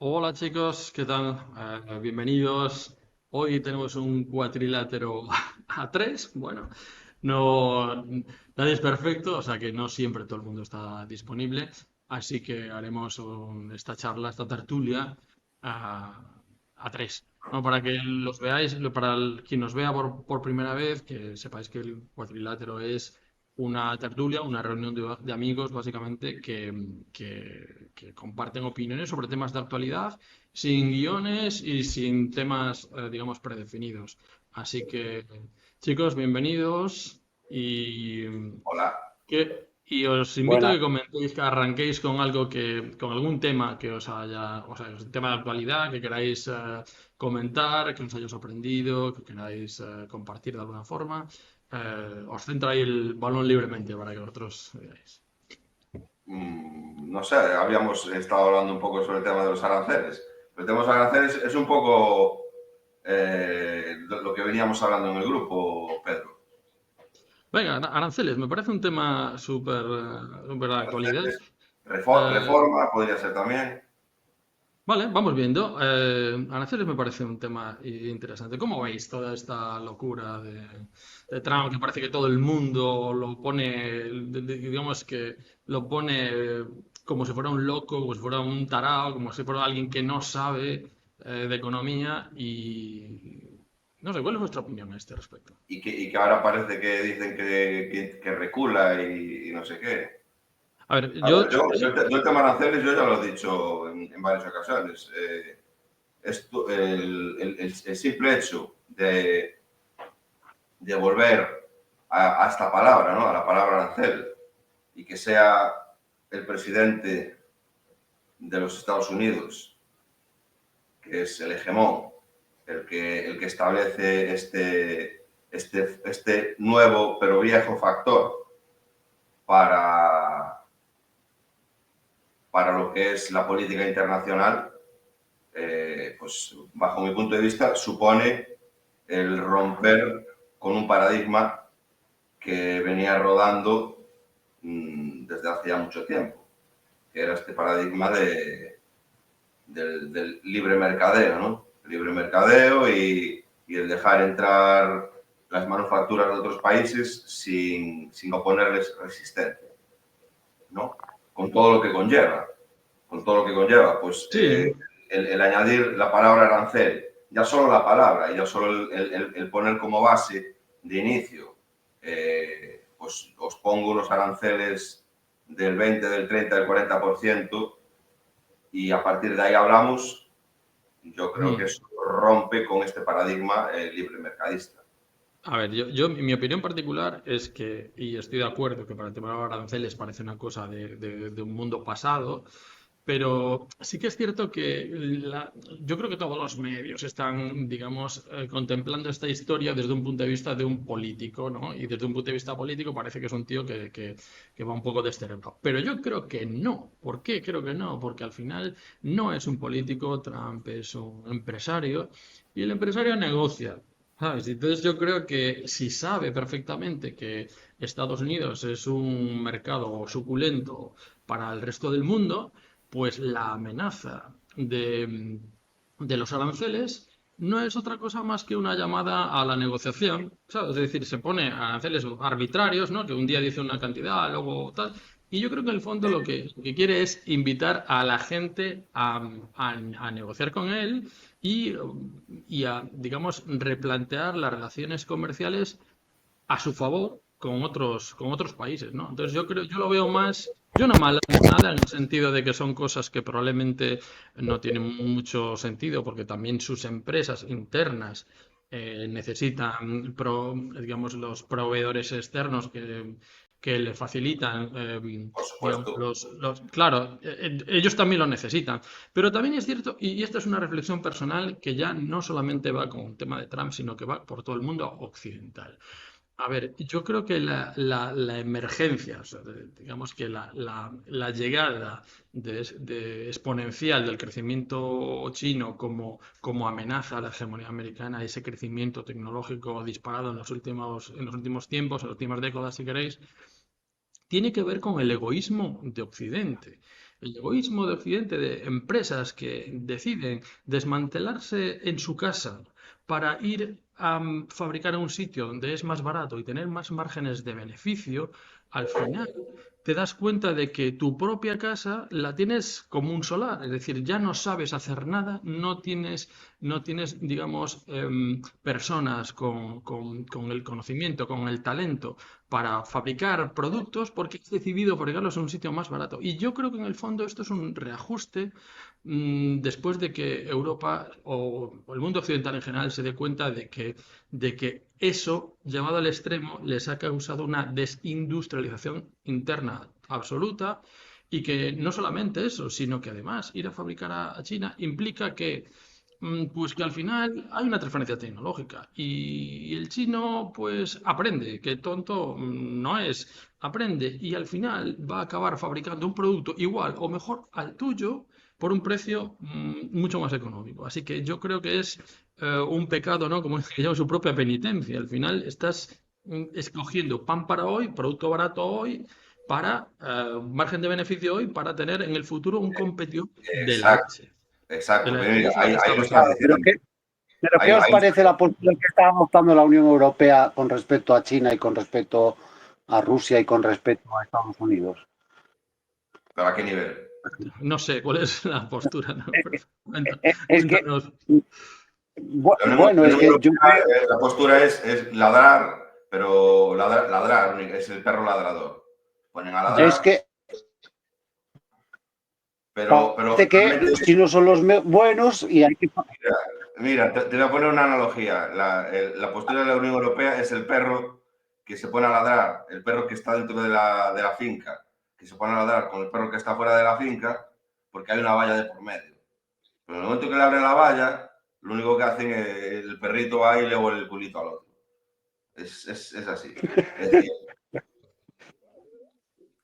Hola chicos, ¿qué tal? Bienvenidos. Hoy tenemos un cuatrilátero a tres. Bueno, no, nadie es perfecto, o sea que no siempre todo el mundo está disponible. Así que haremos esta charla, esta tertulia a tres, ¿no? Para que los veáis, quien nos vea por primera vez, que sepáis que el cuatrilátero es una tertulia, una reunión de amigos, básicamente, que comparten opiniones sobre temas de actualidad, sin guiones y sin temas, digamos, predefinidos. Así que, chicos, bienvenidos y, Hola. y os invito a Buenas. que comentéis, que arranquéis con algo con algún tema que os haya, o sea, un tema de actualidad que queráis comentar, que os haya sorprendido, que queráis compartir de alguna forma. Os centro ahí el balón libremente para que vosotros veáis. No sé, habíamos estado hablando un poco sobre el tema de los aranceles. El tema de los aranceles es un poco lo que veníamos hablando en el grupo, Pedro. Venga, aranceles, me parece un tema súper de actualidad. Aranceles, Eh, reforma podría ser también. vale, vamos viendo. Aranceles me parece un tema interesante. ¿Cómo veis toda esta locura de Trump, que parece que todo el mundo lo pone, digamos que lo pone como si fuera un loco, como si fuera un tarao, como si fuera alguien que no sabe de economía y... No sé, ¿cuál es vuestra opinión a este respecto? Y que ahora parece que dicen que recula y no sé qué. A ver, A ver, yo sí. yo el tema de aranceles yo ya lo he dicho en varias ocasiones. El simple hecho de volver a esta palabra, ¿no? A la palabra arancel, y que sea el presidente de los Estados Unidos, que es el hegemón, el que establece este nuevo pero viejo factor para, para lo que es la política internacional, pues bajo mi punto de vista supone el romper con un paradigma que venía rodando desde hace ya mucho tiempo, que era este paradigma del libre mercadeo, ¿no? El libre mercadeo y el dejar entrar las manufacturas de otros países sin oponerles resistencia, ¿no? Con todo lo que conlleva. Con todo lo que conlleva, pues Sí, el añadir la palabra arancel, ya solo la palabra, ya solo el poner como base de inicio, pues os pongo unos aranceles del 20, del 30, del 40% y a partir de ahí hablamos, yo creo que mm. eso rompe con este paradigma libre mercadista. A ver, mi opinión particular es que, y estoy de acuerdo que para el tema de los aranceles parece una cosa de un mundo pasado, pero sí que es cierto que yo creo que todos los medios están, digamos, contemplando esta historia desde un punto de vista de un político, ¿no? Y desde un punto de vista político parece que es un tío que va un poco descerebrado. Pero yo creo que no. ¿Por qué creo que no? Porque al final no es un político, Trump es un empresario y el empresario negocia. ¿Sabes? Entonces yo creo que si sabe perfectamente que Estados Unidos es un mercado suculento para el resto del mundo, pues la amenaza de los aranceles no es otra cosa más que una llamada a la negociación, ¿sabes? Es decir, se pone aranceles arbitrarios, ¿no? Que un día dice una cantidad, luego tal. Y yo creo que en el fondo lo que quiere es invitar a la gente a negociar con él y a, digamos, replantear las relaciones comerciales a su favor con otros países, ¿no? Entonces yo lo veo más, yo no mal nada en el sentido de que son cosas que probablemente no tienen mucho sentido porque también sus empresas internas necesitan, digamos, los proveedores externos que le facilitan, Por digamos, supuesto. claro, ellos también lo necesitan. Pero también es cierto, y esta es una reflexión personal que ya no solamente va con el tema de Trump, sino que va por todo el mundo occidental. A ver, yo creo que la emergencia, o sea, digamos que la llegada exponencial del crecimiento chino como amenaza a la hegemonía americana, ese crecimiento tecnológico disparado en los últimos tiempos, en las últimas décadas, si queréis, tiene que ver con el egoísmo de Occidente. El egoísmo de Occidente, de empresas que deciden desmantelarse en su casa para ir a fabricar en un sitio donde es más barato y tener más márgenes de beneficio, al final te das cuenta de que tu propia casa la tienes como un solar, es decir, ya no sabes hacer nada, no tienes, digamos, personas con el conocimiento, con el talento para fabricar productos porque has decidido fabricarlos en un sitio más barato. Y yo creo que en el fondo esto es un reajuste después de que Europa o el mundo occidental en general se dé cuenta de que eso, llevado al extremo, les ha causado una desindustrialización interna absoluta y que no solamente eso, sino que además ir a fabricar a China implica que pues que al final hay una transferencia tecnológica y el chino pues aprende, que tonto no es, aprende y al final va a acabar fabricando un producto igual o mejor al tuyo por un precio mucho más económico. Así que yo creo que es un pecado, ¿no? Como que lleva su propia penitencia. Al final estás escogiendo pan para hoy, producto barato hoy, para margen de beneficio hoy, para tener en el futuro un competidor de la Exacto, leche. exacto. Pero Y mira, es lo que está ahí lo estás pasando. Claro, diciendo. pero ¿qué Ahí, os ahí- parece la postura que está adoptando la Unión Europea con respecto a China y con respecto a Rusia y con respecto a Estados Unidos? ¿Pero a qué nivel? No sé cuál es la postura, ¿no? Pero Es que, cuéntanos. bueno, La es Unión que yo Europea, creo, la postura es ladrar, pero ladrar, es el perro ladrador. Ponen a Ya. es ladrar, que pero parece que realmente, los chinos son los buenos y hay que... mira, te voy a poner una analogía. La postura de la Unión Europea es el perro que se pone a ladrar, el perro que está dentro de la finca, que se pone a ladrar con el perro que está fuera de la finca, porque hay una valla de por medio. Pero en el momento que le abren la valla, lo único que hacen es el perrito va y le huele el culito al otro. Es así. Es decir,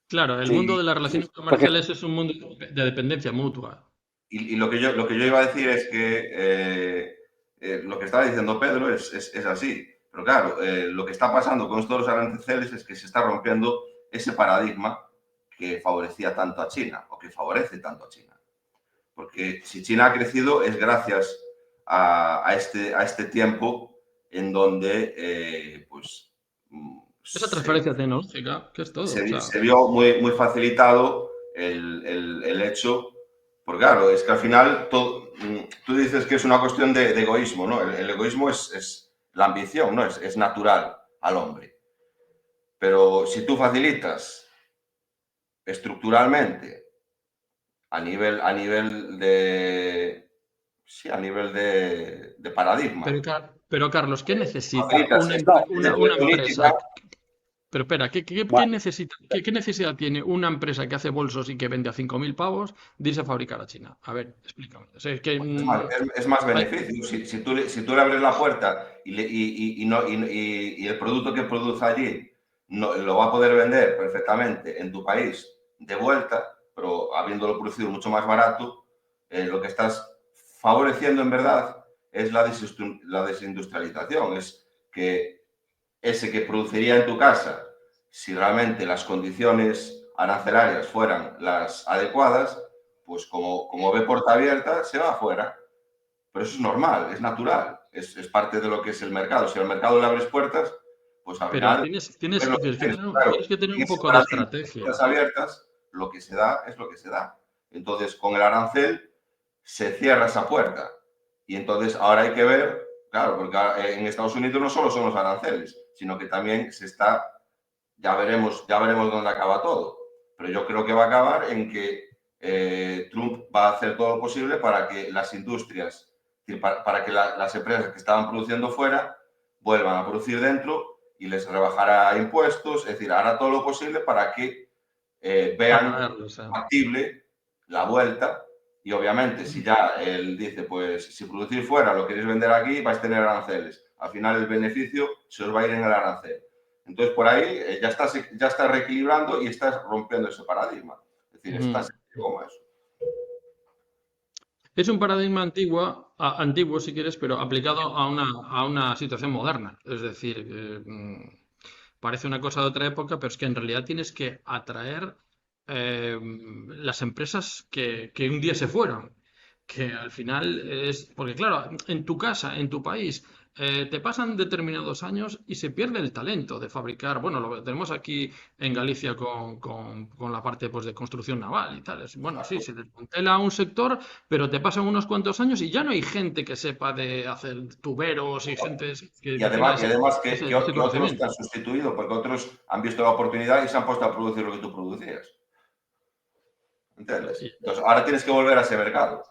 Claro, el mundo Sí, de las relaciones porque comerciales es un mundo de dependencia mutua. y lo que yo iba a decir es que lo que estaba diciendo Pedro es así. Pero claro, lo que está pasando con estos aranceles es que se está rompiendo ese paradigma que favorecía tanto a China o que favorece tanto a China. Porque si China ha crecido es gracias a este tiempo en donde pues, Esa transferencia tecnológica, que es todo. O sea, se vio muy facilitado el hecho, porque claro, es que al final tú dices que es una cuestión de egoísmo, ¿no? El egoísmo es la ambición, ¿no? Es natural al hombre. Pero si tú facilitas estructuralmente a nivel de, sí, a nivel de paradigma, pero Carlos, ¿qué necesita facilitas no, una política, empresa? Pero espera, ¿qué bueno, necesita, qué necesidad tiene una empresa que hace bolsos y que vende a 5.000 pavos de irse a fabricar a China? A ver, explícame. O sea, es que es más hay- beneficio. Si tú le abres la puerta y el producto que produce allí no, lo va a poder vender perfectamente en tu país de vuelta, pero habiéndolo producido mucho más barato, lo que estás favoreciendo en verdad es la desindustrialización. Es que ese que produciría en tu casa, si realmente las condiciones arancelarias fueran las adecuadas, pues como ve puerta abierta, se va afuera. Pero eso es normal, es natural, es parte de lo que es el mercado. Si al mercado le abres puertas, pues al pero final tienes, es tienes, lo que tienes que tienes. tener, Claro, tienes que tener en un ese poco de paradigma de estrategia. puertas abiertas, lo que se da es lo que se da. Entonces, con el arancel se cierra esa puerta. Y entonces ahora hay que ver, claro, porque en Estados Unidos no solo son los aranceles, sino que también se está, ya veremos dónde acaba todo. Pero yo creo que va a acabar en que Trump va a hacer todo lo posible para que las industrias, para que las empresas que estaban produciendo fuera vuelvan a producir dentro y les rebajará impuestos, es decir, hará todo lo posible para que vean Atraerlo, o sea. factible la vuelta y obviamente si ya él dice, pues si producir fuera lo queréis vender aquí, vais a tener aranceles. Al final el beneficio se os va a ir en el arancel. Entonces por ahí ya estás reequilibrando y estás rompiendo ese paradigma. Es decir, estás como eso. Es un paradigma antiguo, si quieres, pero aplicado a una situación moderna. Es decir, parece una cosa de otra época, pero es que en realidad tienes que atraer las empresas que un día se fueron, que al final es, porque claro, en tu casa, en tu país, te pasan determinados años y se pierde el talento de fabricar, bueno, lo tenemos aquí en Galicia con la parte pues, de construcción naval y tal, bueno, sí, se desmantela un sector, pero te pasan unos cuantos años y ya no hay gente que sepa de hacer tuberos y gente que tenga Y además ese que otros te conocimiento. han sustituido, porque otros han visto la oportunidad y se han puesto a producir lo que tú producías. ¿Entiendes? Entonces, ahora tienes que volver a ese mercado.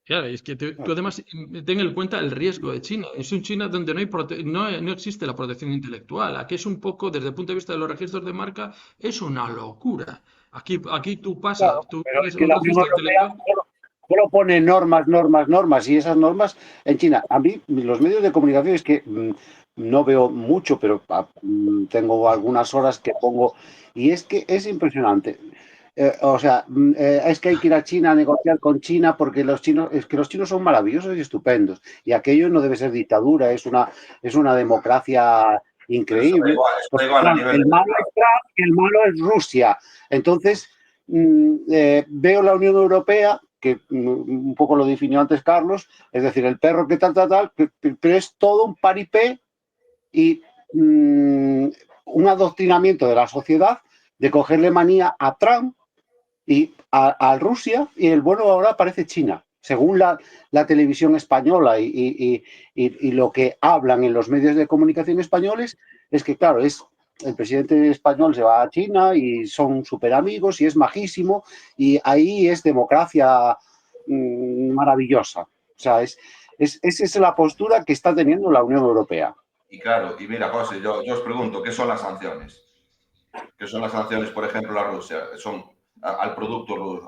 Claro, es que tú además ten en cuenta el riesgo de China. Es un China donde no existe la protección intelectual. Aquí es un poco, desde el punto de vista de los registros de marca, es una locura. Aquí tú pasas, Claro, tú pero es tienes que un la Unión registro Europea intelectual. solo pone normas, normas, normas, y esas normas en China. A mí, los medios de comunicación es que no veo mucho, pero tengo algunas horas que pongo, y es que es impresionante. O sea, es que hay que ir a China a negociar con China porque los chinos, es que los chinos son maravillosos y estupendos. Y aquello no debe ser dictadura, es una democracia Pero increíble. eso da Porque igual a claro, nivel el de malo mercado. es Trump y el malo es Rusia. Entonces, veo la Unión Europea, que un poco lo definió antes Carlos, es decir, el perro que tal, tal, tal, pero es todo un paripé y un adoctrinamiento de la sociedad de cogerle manía a Trump y a Rusia, y el bueno ahora parece China. Según la televisión española y lo que hablan en los medios de comunicación españoles, es que, claro, el presidente español se va a China y son súper amigos y es majísimo, y ahí es democracia maravillosa. O sea, esa es la postura que está teniendo la Unión Europea. Y claro, y mira, José, yo os pregunto, ¿qué son las sanciones? ¿Qué son las sanciones, por ejemplo, a Rusia? Son al producto ruso,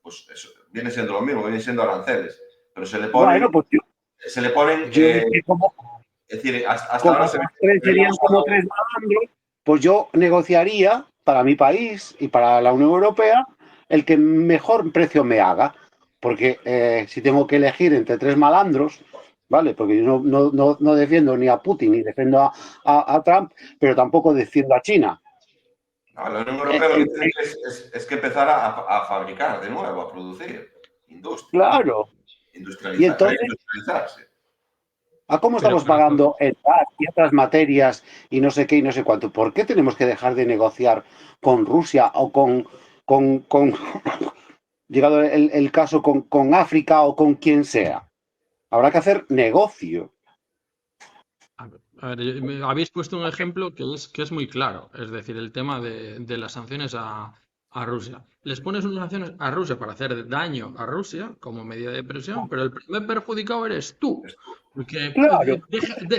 pues eso, viene siendo lo mismo, viene siendo aranceles, pero Bueno, pues se le ponen, yo es que es decir, hasta ahora como se los tres venía serían como usando. tres malandros, pues yo negociaría para mi país y para la Unión Europea el que mejor precio me haga. Porque si tengo que elegir entre tres malandros, ¿vale? Porque yo no defiendo ni a Putin ni defiendo a Trump, pero tampoco defiendo a China. No, la Unión Eh, Europea lo eh, que tiene que es que empezar a fabricar de nuevo, a producir industria, claro. Y entonces, reindustrializarse. ¿a cómo Pero, estamos pero pagando el gas y otras materias y no sé qué y no sé cuánto? ¿Por qué tenemos que dejar de negociar con Rusia o con llegado el caso, con África o con quien sea? Habrá que hacer negocio. a ver, habéis puesto un ejemplo que es muy claro, es decir, el tema de las sanciones a Rusia. Les pones unas sanciones a Rusia para hacer daño a Rusia como medida de presión, pero el primer perjudicado eres tú. Esto. Porque, Claro,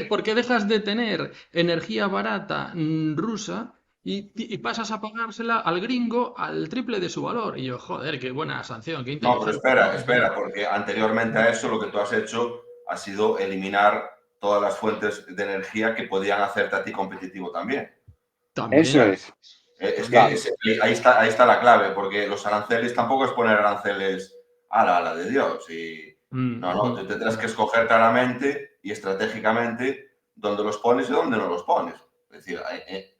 porque dejas de tener energía barata rusa y pasas a pagársela al gringo al triple de su valor. Y yo, joder, qué buena sanción, qué No, pero inteligente, espera, ¿no? Es decir, espera, porque anteriormente a eso lo que tú has hecho ha sido eliminar todas las fuentes de energía que podían hacerte a ti competitivo también. eso también, es. Es que también. ahí está la clave, porque los aranceles tampoco es poner aranceles a la de Dios. Y no, Mm, no, tú mm, tendrás que mm. escoger claramente y estratégicamente dónde los pones y dónde no los pones. Es decir,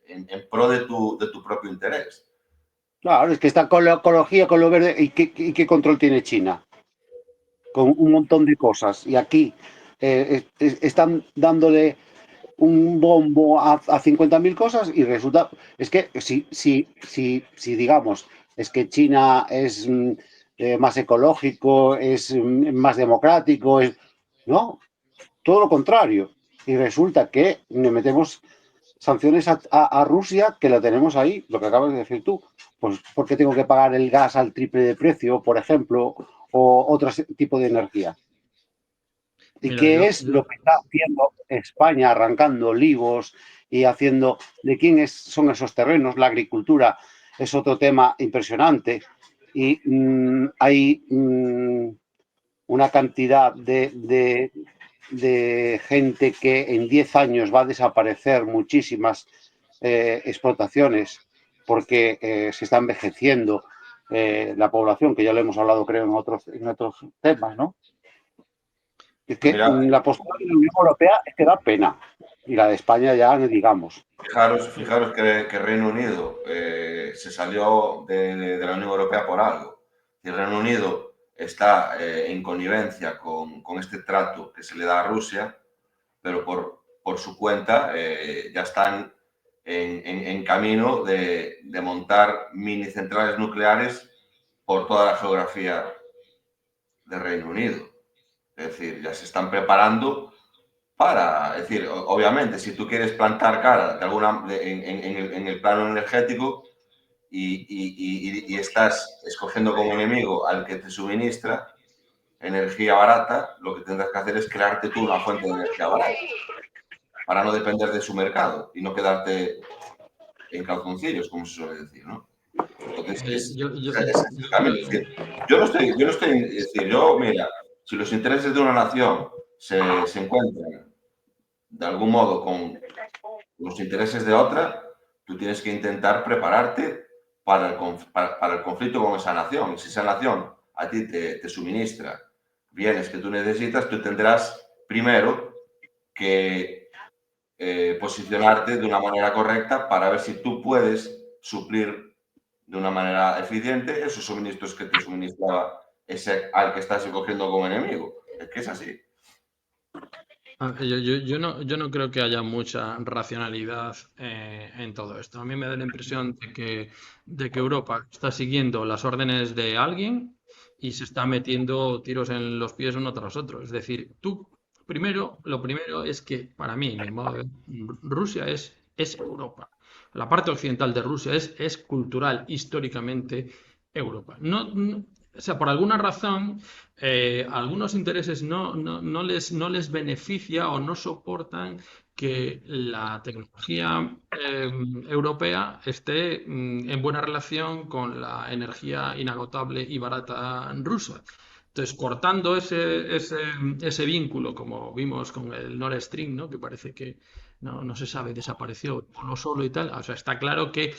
en pro de tu propio interés. Claro, es que está con la ecología, con lo verde. ¿Y qué control tiene China? Con un montón de cosas. Y aquí están dándole un bombo a 50.000 cosas y resulta, es que si digamos, es que China es más ecológico, es más democrático, no, todo lo contrario. Y resulta que le metemos sanciones a Rusia, que la tenemos ahí, lo que acabas de decir tú. Pues, ¿por qué tengo que pagar el gas al triple de precio, por ejemplo, o otro tipo de energía? ¿Y Mira, qué es lo que está haciendo España, arrancando olivos y haciendo de quién son esos terrenos? La agricultura es otro tema impresionante y hay una cantidad de gente que en 10 años va a desaparecer muchísimas explotaciones porque se está envejeciendo la población, que ya lo hemos hablado creo en otros temas, ¿no? Es que Mira, la postura de la Unión Europea es que da pena. Y la de España ya, digamos. Fijaros que Reino Unido se salió de la Unión Europea por algo. Y el Reino Unido está en connivencia con este trato que se le da a Rusia, pero por su cuenta ya están en camino de montar mini centrales nucleares por toda la geografía del Reino Unido. Es decir, ya se están preparando para, es decir, obviamente, si tú quieres plantar cara en el plano energético y estás escogiendo como enemigo al que te suministra energía barata, lo que tendrás que hacer es crearte tú una fuente de energía barata para no depender de su mercado y no quedarte en calzoncillos, como se suele decir, ¿no? Entonces, es el camino. Es decir, yo no estoy, es decir, mira, si los intereses de una nación se encuentran de algún modo con los intereses de otra, tú tienes que intentar prepararte para el conflicto con esa nación. Si esa nación a ti te suministra bienes que tú necesitas, tú tendrás primero que posicionarte de una manera correcta para ver si tú puedes suplir de una manera eficiente esos suministros que te suministraba ese al que estás escogiendo como enemigo. Es que es así. Yo no creo que haya mucha racionalidad en todo esto. A mí me da la impresión de que Europa está siguiendo las órdenes de alguien y se está metiendo tiros en los pies uno tras otro. Es decir, lo primero es que para mí, mi modo de ver, Rusia es Europa. La parte occidental de Rusia es cultural, históricamente Europa. O sea, por alguna razón algunos intereses no les beneficia o no soportan que la tecnología europea esté en buena relación con la energía inagotable y barata rusa. Entonces, cortando ese vínculo, como vimos con el Nord Stream, ¿no? Que parece que no se sabe, desapareció no solo y tal. O sea, está claro que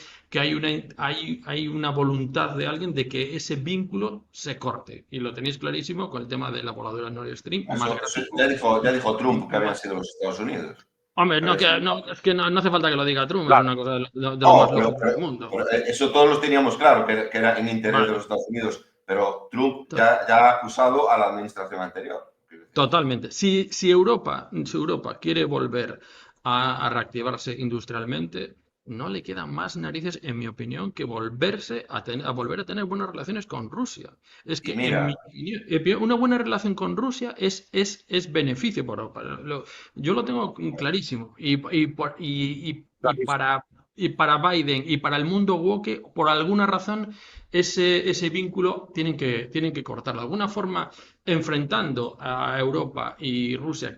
hay una voluntad de alguien de que ese vínculo se corte. Y lo tenéis clarísimo con el tema de la voladura Nord Stream, más Eso gráfico. ya dijo Trump que habían sido los Estados Unidos. Hombre, Pero eso, es que no hace falta que lo diga Trump, es Claro, una cosa de lo no, más lógico del mundo. pero eso todos los teníamos claro, que era en interés de los Vale, Estados Unidos. Pero Trump to- ya ha acusado a la administración anterior. totalmente. Si Europa quiere volver a reactivarse industrialmente, no le quedan más narices, en mi opinión, que a volver a tener buenas relaciones con Rusia. Es Y que, en mi mira, opinión, una buena relación con Rusia es beneficio para Europa. Yo lo tengo clarísimo. clarísimo. Y para Biden y para el mundo woke, por alguna razón, ese vínculo tienen que cortarlo. De alguna forma, enfrentando a Europa y Rusia,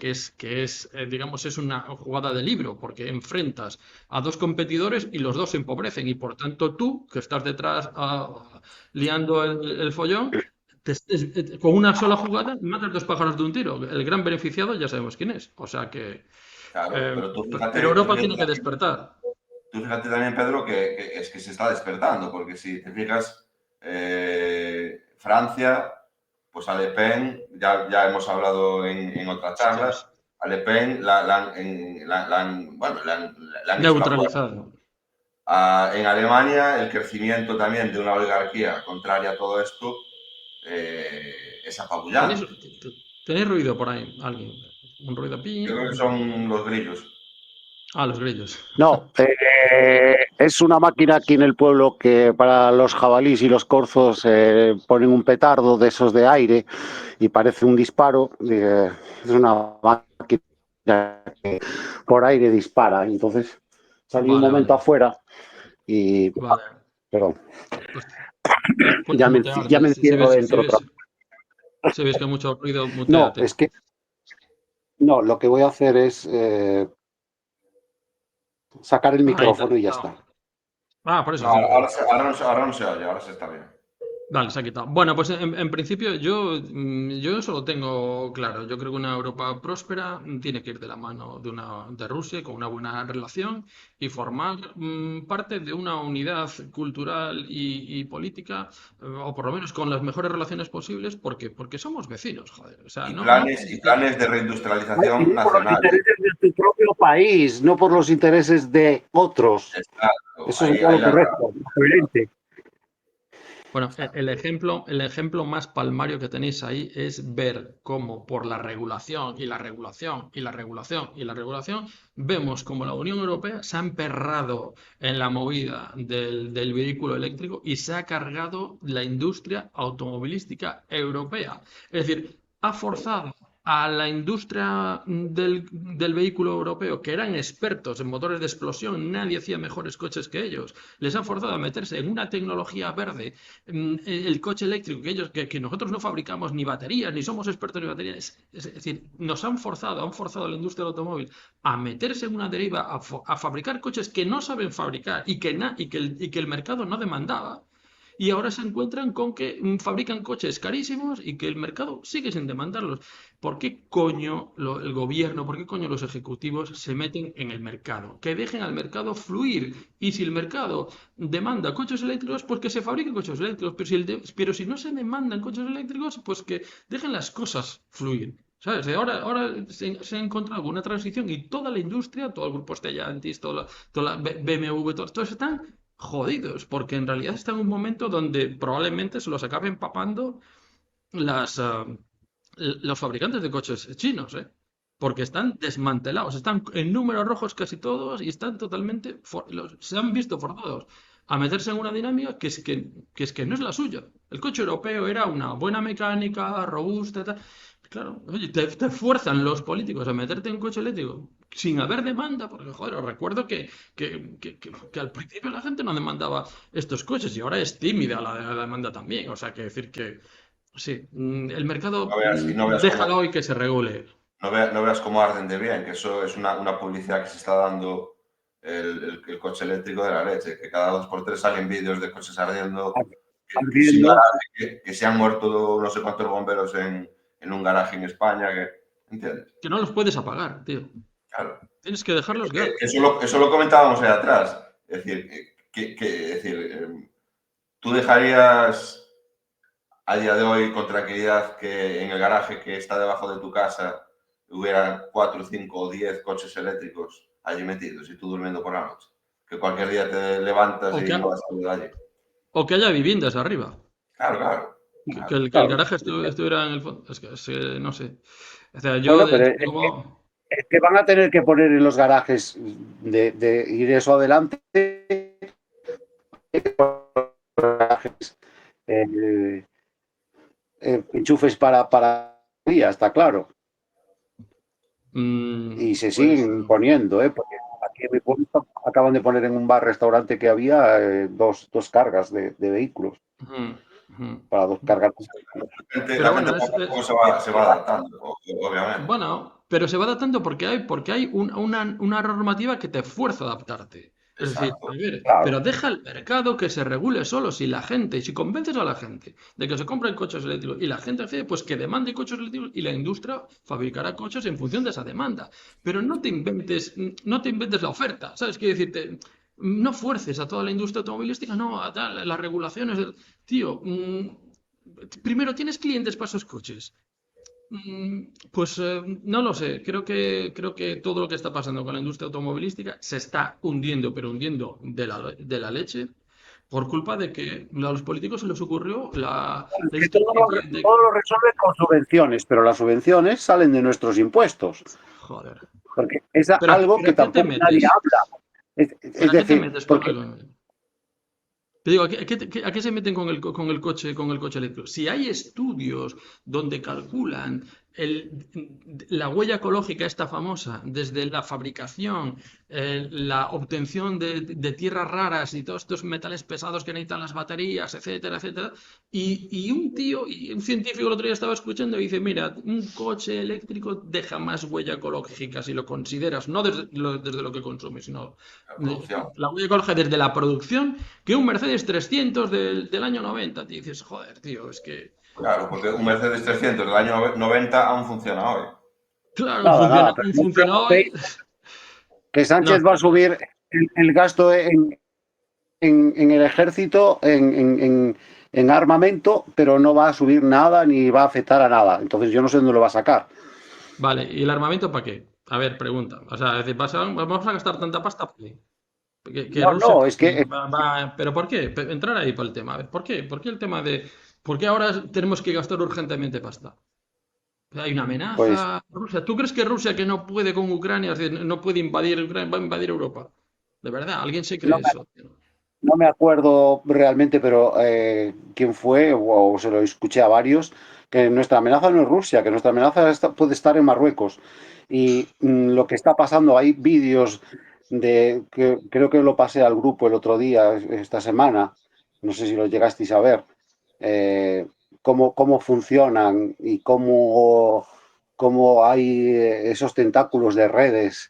digamos, es una jugada de libro, porque enfrentas a dos competidores y los dos se empobrecen. Y por tanto, tú, que estás detrás liando el follón, con una sola jugada matas dos pájaros de un tiro. El gran beneficiado ya sabemos quién es. O sea que. claro, pero Pero Europa tiene que despertar. tú fíjate también, Pedro, que es que se está despertando, porque si te fijas, Francia, pues a Le Pen, ya hemos hablado en otras Hostias. charlas, a Le Pen bueno, le han hecho la fuerza. Neutralizado. En Alemania, el crecimiento también de una oligarquía contraria a todo esto es ¿Tenéis, apabullante. tenéis ruido por ahí? ¿Alguien? ¿Un ruido pi? Yo creo que son los grillos. Ah, los grillos. No, es una máquina aquí en el pueblo que para los jabalís y los corzos ponen un petardo de esos de aire y parece un disparo. Es una máquina que por aire dispara. Entonces salí un Vale, momento vale. afuera y... Vale. Perdón, Pues puedes ya mutearte. me encierro dentro otra vez. Si ves que hay mucho ruido, No, muteate. es que no, lo que voy a hacer es sacar el Ahí te has micrófono y ya quitado. está. Ah, por No, eso sí. ahora no se oye, ahora se está bien. Vale, se ha quitado. Bueno, pues en principio yo eso lo tengo claro. Yo creo que una Europa próspera tiene que ir de la mano de Rusia con una buena relación y formar parte de una unidad cultural y política, o por lo menos con las mejores relaciones posibles, porque somos vecinos, joder. O sea, no puede Y ser. planes de Y reindustrialización por los nacionales. intereses de tu propio país, no por los intereses de otros. Exacto, Eso sería ahí lo la clave. correcto, lo coherente. Bueno, el ejemplo más palmario que tenéis ahí es ver cómo por la regulación y la regulación y la regulación y la regulación, vemos como la Unión Europea se ha emperrado en la movida del vehículo eléctrico y se ha cargado la industria automovilística europea. Es decir, ha forzado a la industria del vehículo europeo, que eran expertos en motores de explosión, nadie hacía mejores coches que ellos, les ha forzado a meterse en una tecnología verde, el coche eléctrico, que nosotros no fabricamos ni baterías, ni somos expertos en baterías. Es decir, nos han forzado a la industria del automóvil a meterse en una deriva, a fabricar coches que no saben fabricar y que el mercado no demandaba. Y ahora se encuentran con que fabrican coches carísimos y que el mercado sigue sin demandarlos. ¿Por qué coño el gobierno, por qué coño los ejecutivos se meten en el mercado? Que dejen al mercado fluir. Y si el mercado demanda coches eléctricos, pues que se fabriquen coches eléctricos. Pero si no se demandan coches eléctricos, pues que dejen las cosas fluir. ¿Sabes? Ahora se ha encontrado una transición y toda la industria, todo el grupo Stellantis, toda la BMW, todos están jodidos, porque en realidad están en un momento donde probablemente se los acabe empapando las, ah, los fabricantes de coches chinos, ¿eh? Porque están desmantelados, están en números rojos casi todos y están totalmente, se han visto forzados a meterse en una dinámica que es que no es la suya. El coche europeo era una buena mecánica, robusta, tal. Claro, oye, te fuerzan los políticos a meterte en un coche eléctrico sin haber demanda, porque joder, os recuerdo que al principio la gente no demandaba estos coches y ahora es tímida la demanda también. O sea, que decir que sí, el mercado, Y no veas déjalo y que se regule. no veas cómo arden de bien, que eso es una publicidad que se está dando el coche eléctrico de la leche, que cada 2 por 3 salen vídeos de coches ardiendo, que sin Ardiendo. garaje, que se han muerto no sé cuántos bomberos en un garaje en España, ¿entiendes? Que no los puedes apagar, tío. Claro. Tienes que dejarlos guiar. Eso lo comentábamos ahí atrás. Es decir, tú dejarías a día de hoy con tranquilidad que en el garaje que está debajo de tu casa hubiera 4, 5 o 10 coches eléctricos allí metidos y tú durmiendo por la noche. Que cualquier día te levantas O que, y no vas a salir de allí. o que haya viviendas arriba. Claro, claro, Que el Claro. garaje estuviera en el fondo. Es que no sé. O sea, yo Bueno, de pero nuevo. es que van a tener que poner en los garajes de ir eso adelante, garajes, eh, enchufes para día, está claro. Y se pues siguen poniendo, ¿eh? Porque aquí en mi pueblo acaban de poner en un bar-restaurante que había dos cargas de vehículos, Ujú, ujú. para dos cargas. Pero la gente bueno, poco a poco se va adaptando, obviamente. bueno, pero se va adaptando porque hay una normativa que te fuerza a adaptarte. Es decir, a Exacto. ver, Claro, pero deja el mercado que se regule solo. Si convences a la gente de que se compren coches eléctricos y la gente accede, pues que demande coches eléctricos y la industria fabricará coches en función de esa demanda. Pero no te inventes la oferta, ¿sabes? Quiero decirte, no fuerces a toda la industria automovilística, no, a las regulaciones. Tío, primero tienes clientes para esos coches. Pues no lo sé, creo que todo lo que está pasando con la industria automovilística se está hundiendo, pero hundiendo de la leche, por culpa de que a los políticos se les ocurrió la que historia todo lo resuelven con subvenciones, pero las subvenciones salen de nuestros impuestos, Joder. porque es Pero, algo pero que ¿a qué te tampoco nadie metes? habla. Es ¿Pero a qué te decir, metes con porque algo? Te digo, ¿a qué se meten con el coche eléctrico? Si hay estudios donde calculan la huella ecológica esta famosa, desde la fabricación, la obtención de tierras raras y todos estos metales pesados que necesitan las baterías, etcétera, etcétera. Y un tío, y un científico el otro día estaba escuchando y dice, mira, un coche eléctrico deja más huella ecológica si lo consideras, no desde lo que consume, sino La producción. la huella ecológica desde la producción, que un Mercedes 300 del año 90. Te dices, joder, tío, es que... Claro, porque un Mercedes 300 del año 90 aún funciona hoy. Claro, Nada, nada, funciona, pero no os funciona hoy. preocupéis que No, Sánchez va a subir el gasto en el ejército, en armamento, pero no va a subir nada ni va a afectar a nada. Entonces yo no sé dónde lo va a sacar. vale, ¿y el armamento para qué? A ver, pregunta. O sea, es decir, vamos a gastar tanta pasta para qué? Que No, Rusia no, es que ¿pero por qué? Entrar ahí por el tema. A ver, ¿por qué? ¿Por qué el tema de por qué ahora tenemos que gastar urgentemente pasta? ¿Hay una pues amenaza? Rusia, ¿tú crees que Rusia que no puede con Ucrania, es decir, no puede invadir Ucrania, va a invadir Europa? ¿De verdad? ¿Alguien se no cree me, eso? no me acuerdo realmente, pero quién fue, o se lo escuché a varios, que nuestra amenaza no es Rusia, que nuestra amenaza puede estar en Marruecos. Y lo que está pasando, hay vídeos que creo que lo pasé al grupo el otro día, esta semana, no sé si lo llegasteis a ver, eh, cómo funcionan y cómo hay esos tentáculos de redes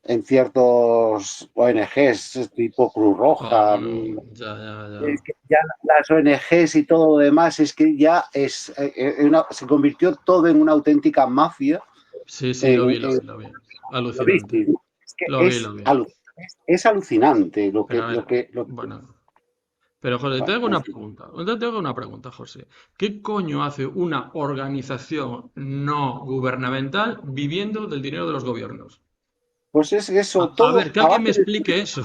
en ciertos ONGs tipo Cruz Ah, Roja. no, ya, ya, Es ya. que ya las ONGs y todo lo demás es que ya se convirtió todo en una auténtica mafia. Sí, sí, lo En, vi, lo en- vi, lo vi. ¿Lo Alucinante. viste? Es que Lo vi, lo vi. es alucinante Pero a ver, bueno. Pero José, te bueno, hago en una fin. pregunta. Te hago una pregunta, José. ¿Qué coño hace una organización no gubernamental viviendo del dinero de los gobiernos? Pues es eso, A ver, todo que a alguien me base de, explique eso.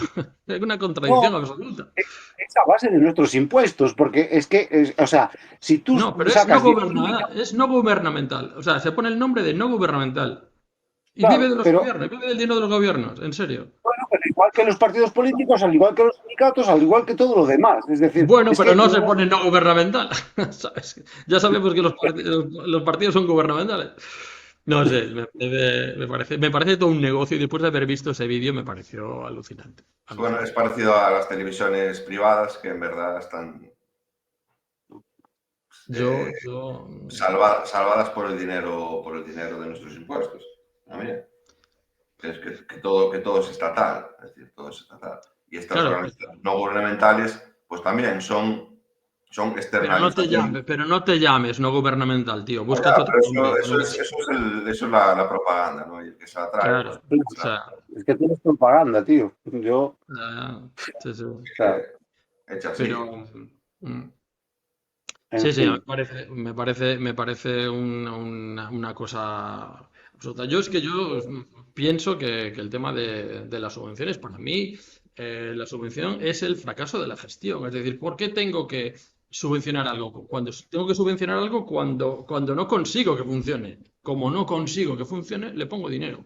Es una no, contradicción absoluta. es a base de nuestros impuestos, porque es que, o sea, si tú No, pero sacas 10.000 millones, es no gubernamental. O sea, se pone el nombre de no gubernamental. Y vive claro, de los pero gobiernos, vive del dinero de los gobiernos, en serio. bueno, pero igual que los partidos políticos, al igual que los sindicatos, al igual que todo lo demás. Es decir, Bueno, es pero que no se no, pone no gubernamental. ¿Sabes? Ya sabemos que los partidos son gubernamentales. No sé, me parece todo un negocio y después de haber visto ese vídeo me pareció alucinante. Bueno, es Alucinante. parecido a las televisiones privadas que en verdad están Yo, eh, yo, salvadas por el dinero de nuestros impuestos. También. Que todo es estatal, es decir, todo es estatal. Y estas claro, organizaciones no gubernamentales, pues también son externalizaciones. pero no te llames no gubernamental, tío. Ah, ya, Búscate otro pero nombre. eso es la propaganda, ¿no? Y el que se la trae, pues, Claro, o sea, es que todo es propaganda, tío. Yo, ya, ya, sí, sí. o sea, hecha así. Pero, mm, en sí, sí, fin. me parece una cosa absoluta. Yo es que yo pienso que el tema de las subvenciones, para mí, la subvención es el fracaso de la gestión. Es decir, ¿por qué tengo que subvencionar algo? Tengo que subvencionar algo cuando no consigo que funcione. Como no consigo que funcione, le pongo dinero.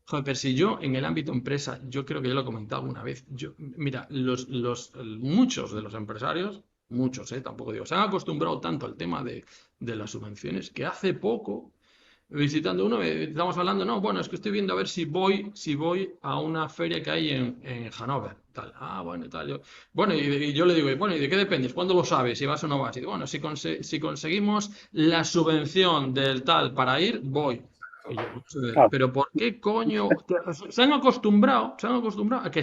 Joder, pero si yo en el ámbito empresa, yo creo que ya lo he comentado alguna vez, mira, muchos de los empresarios, muchos, tampoco digo, se han acostumbrado tanto al tema de las subvenciones que hace poco, visitando uno, estamos hablando, no, bueno, es que estoy viendo a ver si voy a una feria que hay en Hannover, tal, bueno, y tal, bueno, y yo le digo, bueno, ¿y de qué dependes? ¿Cuándo lo sabes? Si vas o no vas. Y digo, bueno, si conseguimos la subvención del tal para ir, voy. Y yo, Claro, pero ¿por qué coño? Se han acostumbrado a que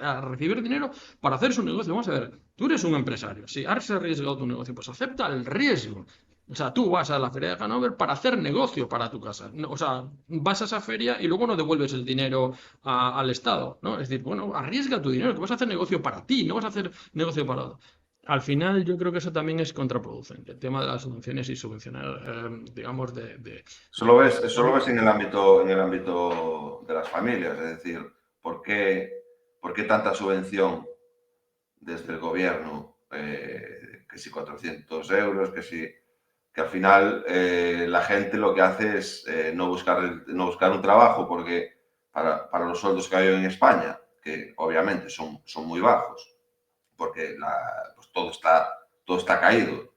a recibir dinero para hacer su negocio. Vamos a ver, tú eres un empresario, si has arriesgado tu negocio, pues acepta el riesgo. O sea, tú vas a la feria de Hannover para hacer negocio para tu casa. O sea, vas a esa feria y luego no devuelves el dinero al Estado, ¿no? Es decir, bueno, arriesga tu dinero, que vas a hacer negocio para ti, no vas a hacer negocio para otro. Al final, yo creo que eso también es contraproducente, el tema de las subvenciones y subvencionar, digamos, Eso lo ves en el ámbito de las familias, es decir, por qué tanta subvención desde el gobierno? Que si 400 euros, que al final la gente lo que hace es no buscar un trabajo, porque para los sueldos que hay en España, que obviamente son muy bajos, porque pues todo está caído,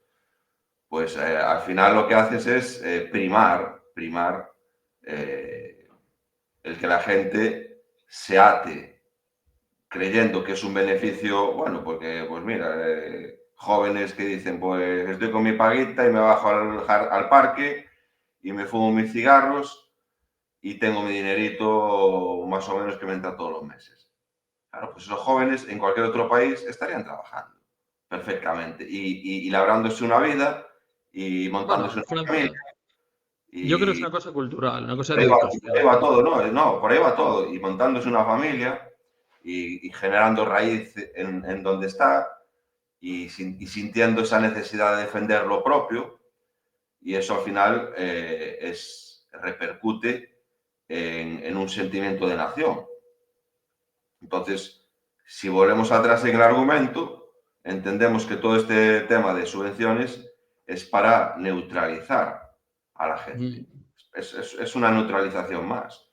pues al final lo que haces es primar el que la gente se ate creyendo que es un beneficio, bueno, porque pues mira, jóvenes que dicen, pues estoy con mi paguita y me bajo al parque y me fumo mis cigarros y tengo mi dinerito más o menos que me entra todos los meses. Claro, pues esos jóvenes en cualquier otro país estarían trabajando perfectamente y labrándose una vida y montándose Bueno, una familia. Francia, yo creo que es Y una cosa cultural, una cosa por de ahí educación. va todo, ¿no? No, por ahí va todo. Y montándose una familia y generando raíz en donde está y sintiendo esa necesidad de defender lo propio. Y eso al final repercute en un sentimiento de nación. Entonces, si volvemos atrás en el argumento, entendemos que todo este tema de subvenciones es para neutralizar a la gente. Mm. Es una neutralización más.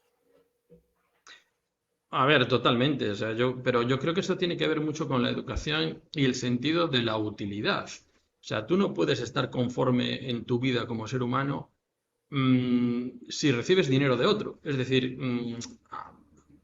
A ver, totalmente. O sea, pero yo creo que eso tiene que ver mucho con la educación y el sentido de la utilidad. O sea, tú no puedes estar conforme en tu vida como ser humano si recibes dinero de otro. Es decir,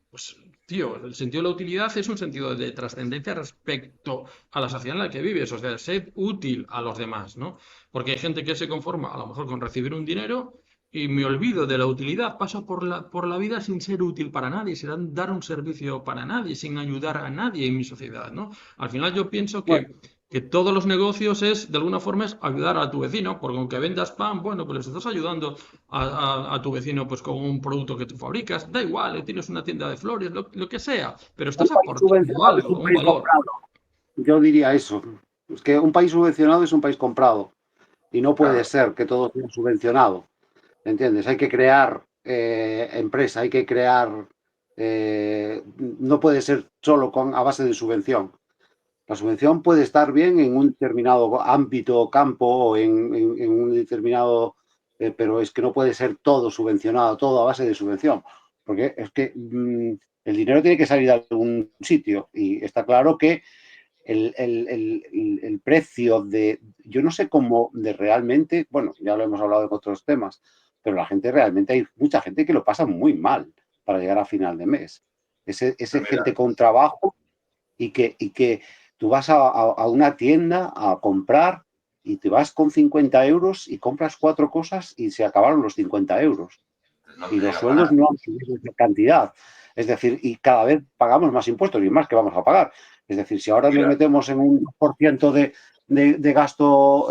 pues, tío, el sentido de la utilidad es un sentido de trascendencia respecto a la sociedad en la que vives. O sea, ser útil a los demás, ¿no? Porque hay gente que se conforma a lo mejor con recibir un dinero y me olvido de la utilidad, paso por la vida sin ser útil para nadie, sin dar un servicio para nadie, sin ayudar a nadie en mi sociedad, ¿no? Al final yo pienso Bueno, que todos los negocios de alguna forma, es ayudar a tu vecino, porque aunque vendas pan, bueno, pues le estás ayudando a tu vecino pues con un producto que tú fabricas, da igual, tienes una tienda de flores, lo que sea, pero un estás país aportando subvencionado es algo, un un país valor. comprado. Yo diría eso. Es que un país subvencionado es un país comprado. Y no puede Claro, ser que todo sea subvencionado. ¿Entiendes? Hay que crear empresa, hay que crear... no puede ser solo a base de subvención. La subvención puede estar bien en un determinado ámbito o campo o en un determinado... pero es que no puede ser todo subvencionado, todo a base de subvención. Porque es que el dinero tiene que salir de algún sitio y está claro que el precio de, yo no sé cómo de realmente, bueno, ya lo hemos hablado en otros temas, pero la gente realmente, hay mucha gente que lo pasa muy mal para llegar a final de mes. Ese pues gente mira, con trabajo y que tú vas a una tienda a comprar y te vas con 50 euros y compras 4 cosas y se acabaron los 50 euros. no Y te los llega para sueldos nada. no han subido esa cantidad. Es decir, y cada vez pagamos más impuestos y más que vamos a pagar. Es decir, si ahora nos Mira, metemos en un por ciento de gasto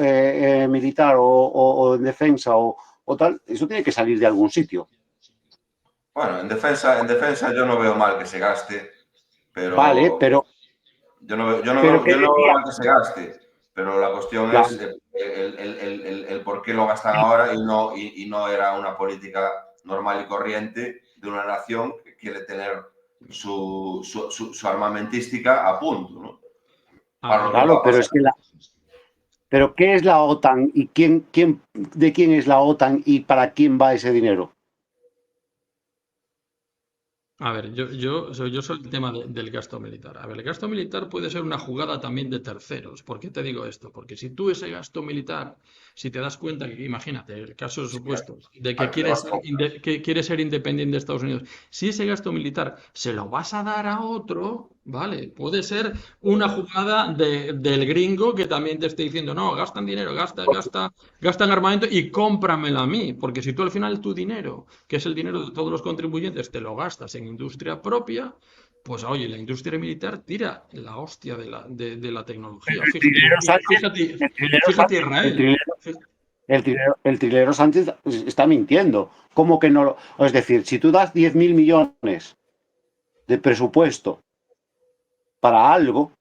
militar o en defensa o tal, eso tiene que salir de algún sitio. bueno, en defensa yo no veo mal que se gaste, Vale, pero pero, pero ¿qué yo no veo decía? mal que se gaste, pero la cuestión es Claro, el por qué lo gastan ahora y no era una política normal y corriente de una nación que quiere tener su armamentística a punto, ¿no? A Para lo ver, que claro, pueda pero pasar. es que pero ¿qué es la OTAN y de quién es la OTAN y para quién va ese dinero? a ver, yo soy el tema del gasto militar. A ver, el gasto militar puede ser una jugada también de terceros. ¿Por qué te digo esto? Porque si tú ese gasto militar, si te das cuenta que, imagínate, el caso Sí, supuesto de ¿a qué le vas a comprar? que quieres ser independiente de Estados Unidos, si ese gasto militar se lo vas a dar a otro, ¿vale? Puede ser una jugada del gringo que también te esté diciendo, no, gastan dinero, gastan armamento y cómpramelo a mí. Porque si tú al final tu dinero, que es el dinero de todos los contribuyentes, te lo gastas en industria propia, pues oye, la industria militar tira la hostia de la tecnología. El trilero Sánchez, el trilero Fíjate Sánchez, Israel. el trilero Sánchez está mintiendo. ¿Cómo que no? Es decir, si tú das 10.000 millones de presupuesto para algo,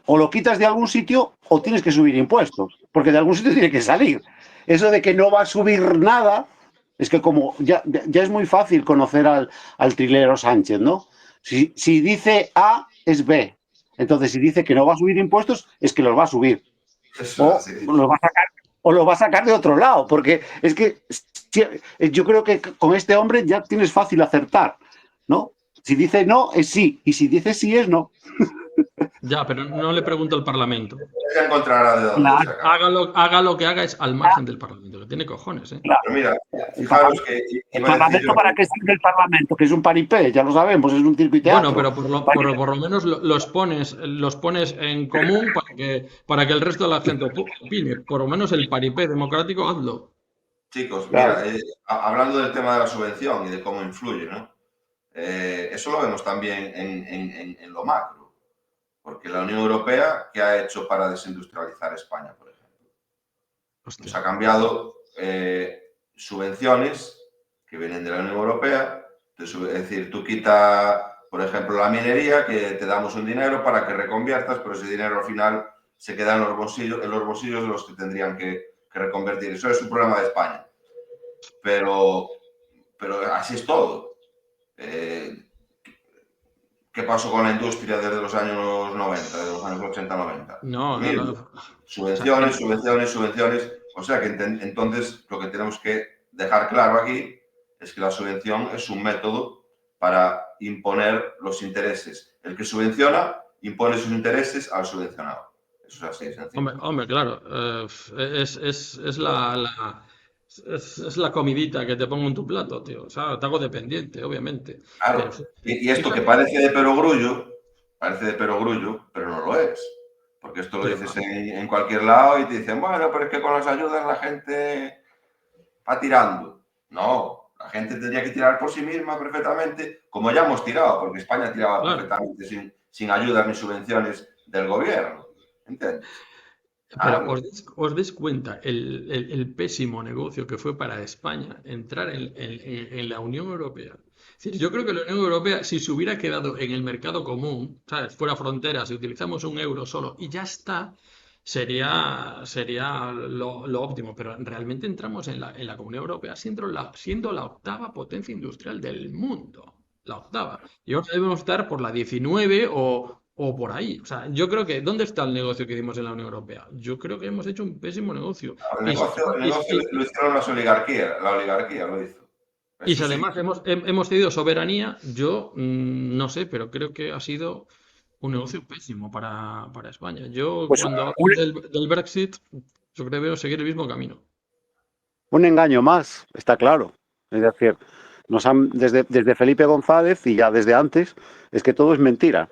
o lo quitas de algún sitio o tienes que subir impuestos, porque de algún sitio tiene que salir. Eso de que no va a subir nada, es que como ya es muy fácil conocer al trilero Sánchez, ¿no? Si dice A, es B. Entonces, si dice que no va a subir impuestos, es que los va a subir. Eso es O así. los va a sacar, o lo va a sacar de otro lado, porque es que yo creo que con este hombre ya tienes fácil acertar, ¿no? Si dice no, es sí, y si dice sí, es no. Ya, pero no le pregunto al Parlamento. Ya encontrará de dónde Claro, sacar. Haga lo que haga es al margen del Parlamento, que tiene cojones, ¿eh? claro. Pero mira, El fijaros que ¿El iba a decir Parlamento yo para qué sirve el Parlamento? Que es un paripé, ya lo sabemos, es un circo y Bueno, teatro. pero por lo menos los pones en común para que el resto de la gente opine. Por lo menos el paripé democrático, hazlo. chicos, Claro. mira, hablando del tema de la subvención y de cómo influye, ¿no? Eso lo vemos también en lo macro, porque la Unión Europea, ¿qué ha hecho para desindustrializar España, por ejemplo? Nos Hostia. ha cambiado subvenciones que vienen de la Unión Europea, es decir, tú quita, por ejemplo, la minería, que te damos un dinero para que reconviertas, pero ese dinero al final se queda en los bolsillos de los que tendrían que reconvertir. Eso es un problema de España. Pero así es todo. ¿Qué pasó con la industria desde los años 90, de los años 80-90? Lo No, no, no. mismo. O sea, Subvenciones, subvenciones, subvenciones. O sea que entonces lo que tenemos que dejar claro aquí es que la subvención es un método para imponer los intereses. El que subvenciona impone sus intereses al subvencionado. Eso es así de sencillo. hombre, claro. Es la comidita que te pongo en tu plato, tío. O sea, te hago dependiente, obviamente. Pero Claro. Y esto que fíjate, parece de perogrullo, pero no lo es. Porque esto lo pero dices en cualquier lado y te dicen, bueno, pero es que con las ayudas la gente va tirando. No, la gente tendría que tirar por sí misma perfectamente, como ya hemos tirado, porque España tiraba claro. perfectamente sin ayudas ni subvenciones del gobierno. ¿Entiendes? Pero Claro. os des cuenta el pésimo negocio que fue para España entrar en la Unión Europea. Es decir, yo creo que la Unión Europea, si se hubiera quedado en el mercado común, ¿sabes? Fuera fronteras, si utilizamos un euro solo y ya está, sería lo óptimo. Pero realmente entramos en la Comunidad Europea siendo la octava potencia industrial del mundo. La octava. Y ahora debemos estar por la 19 o por ahí. O sea, yo creo que, ¿dónde está el negocio que hicimos en la Unión Europea? Yo creo que hemos hecho un pésimo negocio. Y si, El y- negocio y- lo hicieron las oligarquías, la oligarquía lo hizo. y si Eso sí. además hemos tenido soberanía, yo no sé, pero creo que ha sido un negocio pésimo para España. Yo, Pues cuando hablamos del Brexit, yo creo que veo seguir el mismo camino. un engaño más, está claro. Es decir, desde Felipe González y ya desde antes, es que todo es mentira.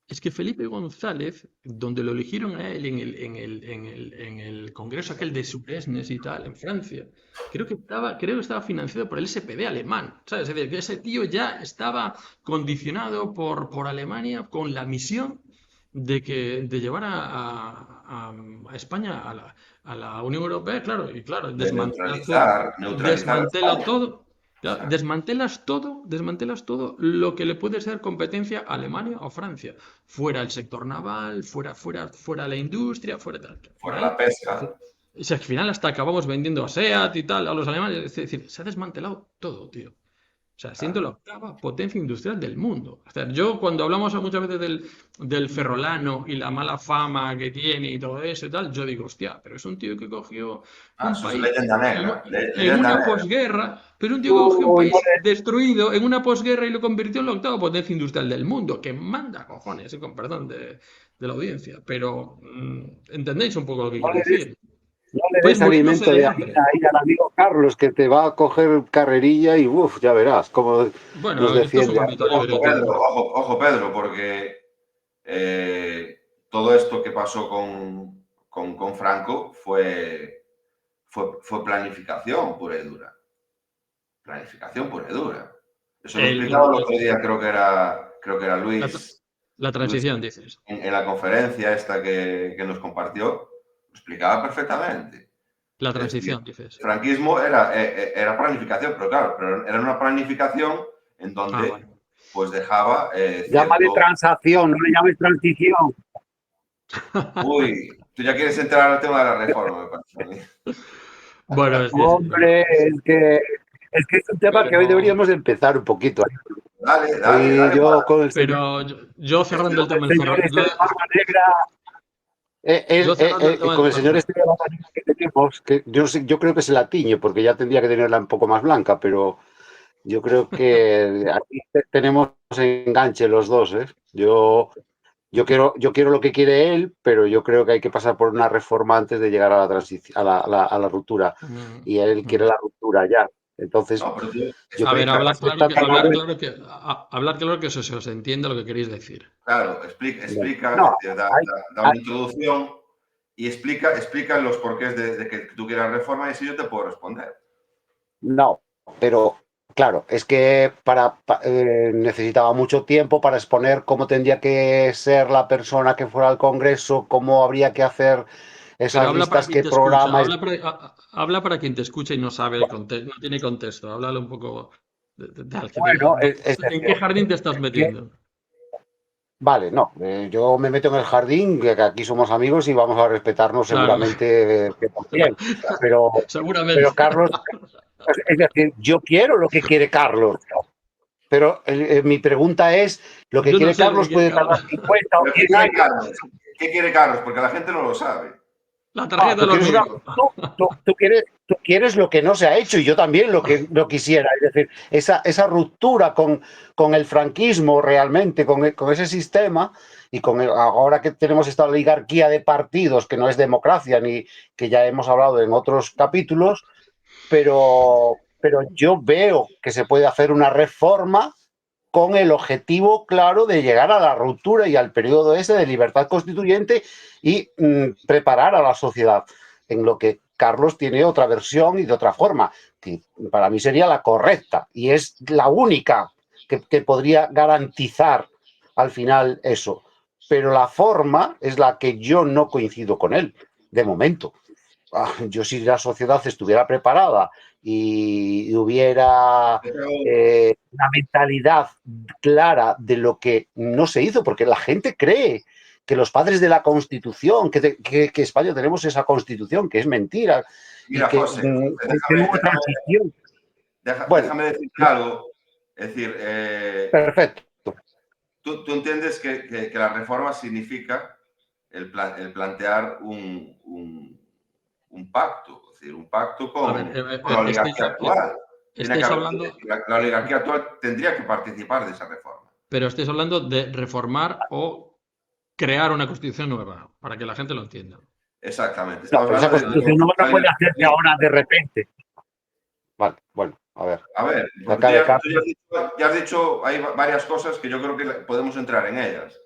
Es que Felipe González, donde lo eligieron a él en el congreso aquel de Suresnes y tal, en Francia, creo que estaba financiado por el SPD alemán, ¿sabes? Es decir, que ese tío ya estaba condicionado por Alemania con la misión de llevar a España a la Unión Europea, claro, y claro, De desmantela todo, neutralizar a desmantela España. todo. Claro, Exacto. desmantelas todo lo que le puede ser competencia a Alemania o Francia. Fuera el sector naval, fuera la industria, fuera tal. Al Fuera final, la pesca. si al final hasta acabamos vendiendo a SEAT y tal, a los alemanes. Es decir, se ha desmantelado todo, tío. O sea, siendo Claro. la octava potencia industrial del mundo. O sea, yo cuando hablamos muchas veces del ferrolano y la mala fama que tiene y todo eso y tal, yo digo, hostia, pero es un tío que cogió un Eso es país leyenda en, negra. en Leyenda una negra. posguerra, pero un tío que cogió un Uy, país destruido en una posguerra y lo convirtió en la octava potencia industrial del mundo, que manda cojones, con perdón de la audiencia. Pero, ¿entendéis un poco lo que no quiero le des, decir? no le Pues des muriéndose alimento de de harina hambre. ahí al amigo Carlos, que te va a coger carrerilla y uff, ya verás cómo nos Bueno, esto es un defiende. ámbito libre, tío. Pedro, ojo, Pedro, porque todo esto que pasó con Franco fue planificación pura y dura. Planificación pura y dura. Eso lo El- explicaba el el- otro día, creo que era la, la Luis transición, dices. en la conferencia esta que nos compartió, lo explicaba perfectamente. La Es decir, transición, dices. el franquismo era planificación, pero claro, era una planificación en Ah, donde vale. pues dejaba Llámale cierto... transacción, no le llames transición. Uy, tú ya quieres entrar al tema de la reforma, me parece a mí. Bueno, sí, Hombre, es que es un tema que hoy pero, deberíamos de empezar un poquito. Dale, dale, Ahí dale. yo con el señor, pero yo cerrando el Estoy- tema del señor este de barba negra, yo cerrando el tema del con el señor este de barba negra que tenemos, que yo creo que se la tiñe, porque ya tendría que tenerla un poco más blanca, pero Yo creo que aquí tenemos enganche los dos, ¿eh? Yo quiero lo que quiere él, pero yo creo que hay que pasar por una reforma antes de llegar a la transición, a la ruptura. Mm, Y él quiere mm. la ruptura ya. Entonces, No, pero tú yo A creo ver, explica, que hablar claro que se os entienda lo que queréis decir. claro, explica, no, da hay, una introducción y explica los porqués de que tú quieras reforma y así yo te puedo responder. no, pero claro, es que necesitaba mucho tiempo para exponer cómo tendría que ser la persona que fuera al Congreso, cómo habría que hacer Pero esas habla para listas, quien qué te escucha, programas. habla para quien te escucha y no sabe el contexto, no tiene contexto. Háblale un poco Bueno, es ¿en qué decir, jardín te estás que- metiendo? vale, no, yo me meto en el jardín, que aquí somos amigos y vamos a respetarnos Claro, seguramente 100%, pero, seguramente. pero Carlos, es decir, yo quiero lo que quiere Carlos, pero mi pregunta es, ¿lo que Yo no quiere sé lo que Carlos quiere puede tardar Carlos. 50 o ¿Pero 100 años? qué quiere Carlos? Porque la gente no lo sabe. La tarjeta de Tú los quieres niños. tú quieres lo que no se ha hecho y yo también lo quisiera. Es decir, esa ruptura con el franquismo realmente, con ese sistema y ahora que tenemos esta oligarquía de partidos que no es democracia ni que ya hemos hablado en otros capítulos, pero yo veo que se puede hacer una reforma con el objetivo claro de llegar a la ruptura y al periodo ese de libertad constituyente y preparar a la sociedad, en lo que Carlos tiene otra versión y de otra forma, que para mí sería la correcta y es la única que podría garantizar al final eso. Pero la forma es la que yo no coincido con él, de momento. Yo si la sociedad estuviera preparada y hubiera una mentalidad clara de lo que no se hizo, porque la gente cree que los padres de la Constitución, que España tenemos esa Constitución, que es mentira, y Mira, que, José, que hubo transición. Bueno, déjame decirte algo. Es decir, perfecto. tú entiendes que la reforma significa el plantear un pacto, es decir, un pacto A ver, con la oligarquía actual. Tiene que estáis haber, hablando, la oligarquía actual tendría que participar de esa reforma. pero estáis hablando de reformar o crear una constitución nueva, para que la gente lo entienda. Exactamente. No, Estamos pero esa hablando Vale. Constitución no puede hacerse de ahora de repente. Vale, bueno, a ver. a ver, Que porque tú acabe ya, Carlos. ya has dicho, hay varias cosas que yo creo que podemos entrar en ellas.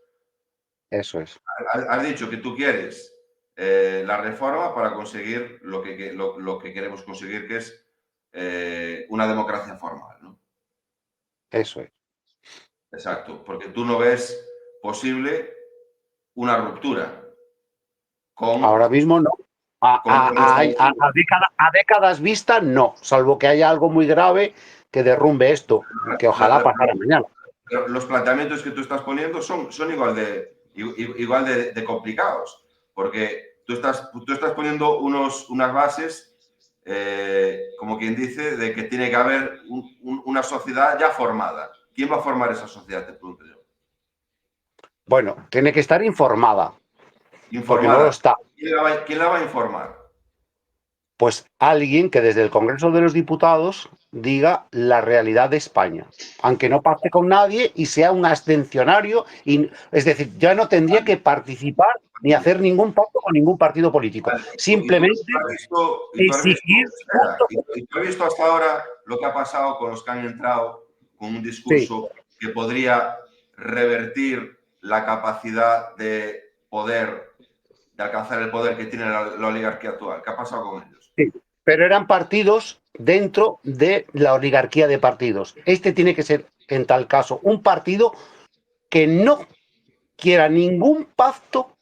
Eso es. Has dicho que tú quieres la reforma para conseguir lo que queremos conseguir, que es una democracia formal, ¿no? Eso es. Exacto, porque tú no ves posible una ruptura con, Ahora mismo no. con Estados Unidos. A décadas vista, no, salvo que haya algo muy grave que derrumbe esto, que ojalá pasara mañana. Los planteamientos que tú estás poniendo son igual de complicados, porque tú estás poniendo unas bases, como quien dice, de que tiene que haber una sociedad ya formada. ¿Quién va a formar esa sociedad, te pregunto yo? Bueno, tiene que estar informada, porque no lo Informada. está. ¿Quién la va a informar? Pues alguien que desde el Congreso de los Diputados diga la realidad de España, aunque no pacte con nadie y sea un abstencionario, es decir, ya no tendría que participar ni hacer ningún pacto con ningún partido político, Vale, simplemente exigir espera, puntos. y tú has visto hasta ahora lo que ha pasado con los que han entrado con un Sí, discurso que podría revertir la capacidad de poder, de alcanzar el poder que tiene la oligarquía actual. ¿Qué ha pasado con ellos? sí, pero eran partidos dentro de la oligarquía de partidos. Este tiene que ser, en tal caso, un partido que no quiera ningún pacto,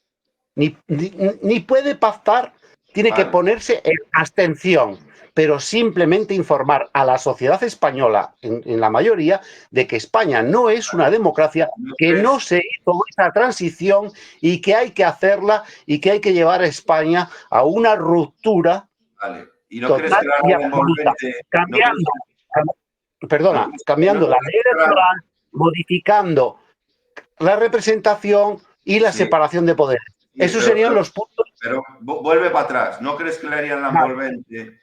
ni puede pactar, tiene que Vale. ponerse en abstención, pero simplemente informar a la sociedad española, en la mayoría, de que España no es una democracia, ¿No que no crees? se hizo esa transición y que hay que hacerla y que hay que llevar a España a una ruptura Vale. ¿Y no crees total que la y ley absoluta, envolvente, cambiando, no perdona, crees, cambiando no la crees ley que la, electoral, modificando la representación y la sí, separación de poderes. sí, Esos serían los puntos. pero vuelve para atrás. ¿No crees que le harían la Vale. envolvente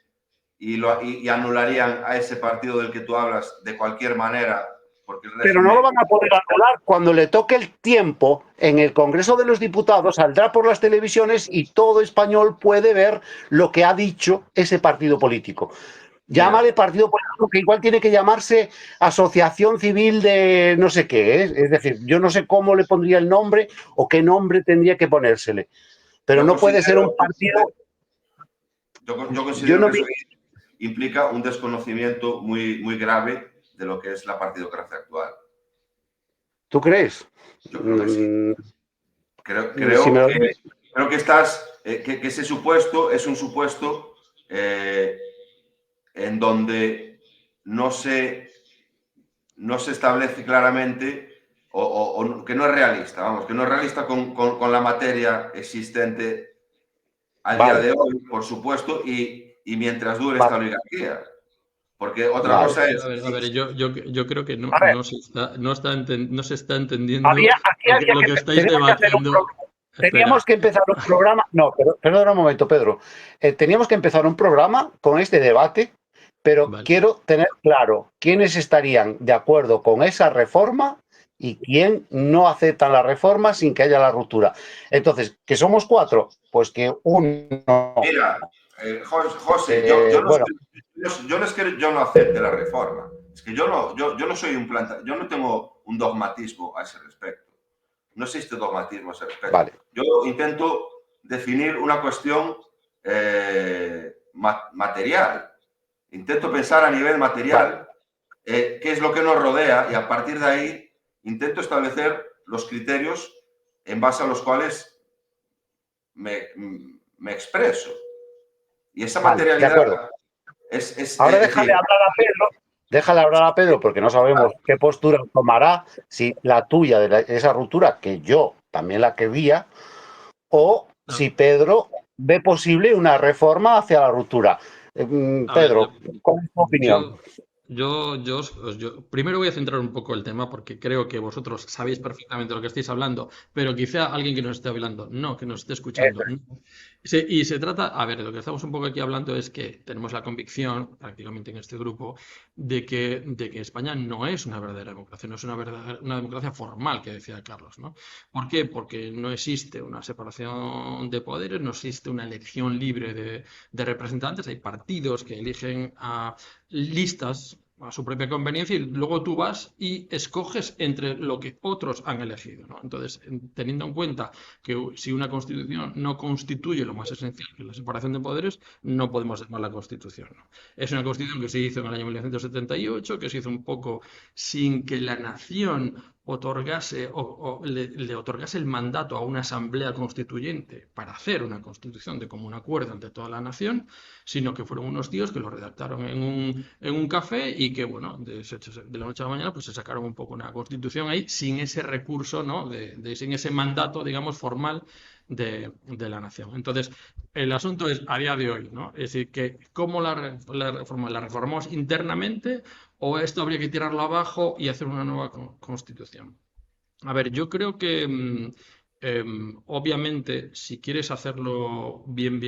y anularían a ese partido del que tú hablas de cualquier manera, porque el Pero no régimen... lo van a poder anular. Cuando le toque el tiempo, en el Congreso de los Diputados saldrá por las televisiones y todo español puede ver lo que ha dicho ese partido político. Mira, Llámale partido político, que igual tiene que llamarse asociación civil de no sé qué, ¿eh? Es decir, yo no sé cómo le pondría el nombre o qué nombre tendría que ponérsele. Pero yo no puede ser un considero, partido. yo Yo considero no que vi. eso implica un desconocimiento muy, muy grave de lo que es la partidocracia actual. ¿Tú crees? Yo creo que sí. Mm, Creo, si me creo lo que, dices. creo que estás, que ese supuesto es un supuesto en donde no se, no se establece claramente o que no es realista, vamos, que no es realista con la materia existente al día Vale, de hoy, por supuesto, y mientras dure esta vale, oligarquía. Porque otra vale. cosa es, A ver, yo creo que A ver, no se está entendiendo aquí había lo que, que estáis teníamos que hacer un debatiendo. programa. Teníamos Espera, que empezar un programa. No, pero perdona un momento, Pedro. Teníamos que empezar un programa con este debate, pero vale. quiero tener claro quiénes estarían de acuerdo con esa reforma y quién no aceptan la reforma sin que haya la ruptura. Entonces, que somos cuatro, pues que uno. mira, José, yo no, Bueno, yo no es que yo no acepte la reforma, es que yo no soy un planta, yo no tengo un dogmatismo a ese respecto. No existe dogmatismo a ese respecto. vale, Yo intento definir una cuestión material. Intento pensar a nivel vale, material qué es lo que nos rodea y a partir de ahí intento establecer los criterios en base a los cuales me, me expreso. Y esa vale, de materialidad acuerdo. Ahora es decir, déjale hablar a Pedro, porque no sabemos qué postura tomará, si la tuya de esa ruptura, que yo también la quería, o si No, Pedro ve posible una reforma hacia la ruptura. a ver, Pedro, ¿cuál es tu opinión? yo, yo primero voy a centrar un poco el tema porque creo que vosotros sabéis perfectamente lo que estáis hablando, pero quizá alguien que nos esté hablando, no, que nos esté escuchando. No. Y se trata, a ver, de lo que estamos un poco aquí hablando es que tenemos la convicción, prácticamente en este grupo, de que España no es una verdadera democracia, no es una democracia formal, que decía Carlos, ¿no? ¿Por qué? Porque no existe una separación de poderes, no existe una elección libre de representantes, hay partidos que eligen a listas a su propia conveniencia y luego tú vas y escoges entre lo que otros han elegido, ¿no? Entonces, teniendo en cuenta que si una constitución no constituye lo más esencial, que es la separación de poderes, no podemos llamarla constitución, ¿no? Es una constitución que se hizo en el año 1978, que se hizo un poco sin que la nación otorgase o le otorgase el mandato a una asamblea constituyente para hacer una constitución de común acuerdo entre toda la nación, sino que fueron unos tíos que lo redactaron en un café y que, bueno, de la noche a la mañana, pues se sacaron un poco una constitución ahí sin ese recurso, ¿no? Sin ese mandato, digamos, formal de la nación. Entonces, el asunto es a día de hoy, ¿no? Es decir, que cómo la reformamos internamente o esto habría que tirarlo abajo y hacer una nueva constitución. A ver, yo creo que obviamente si quieres hacerlo bien,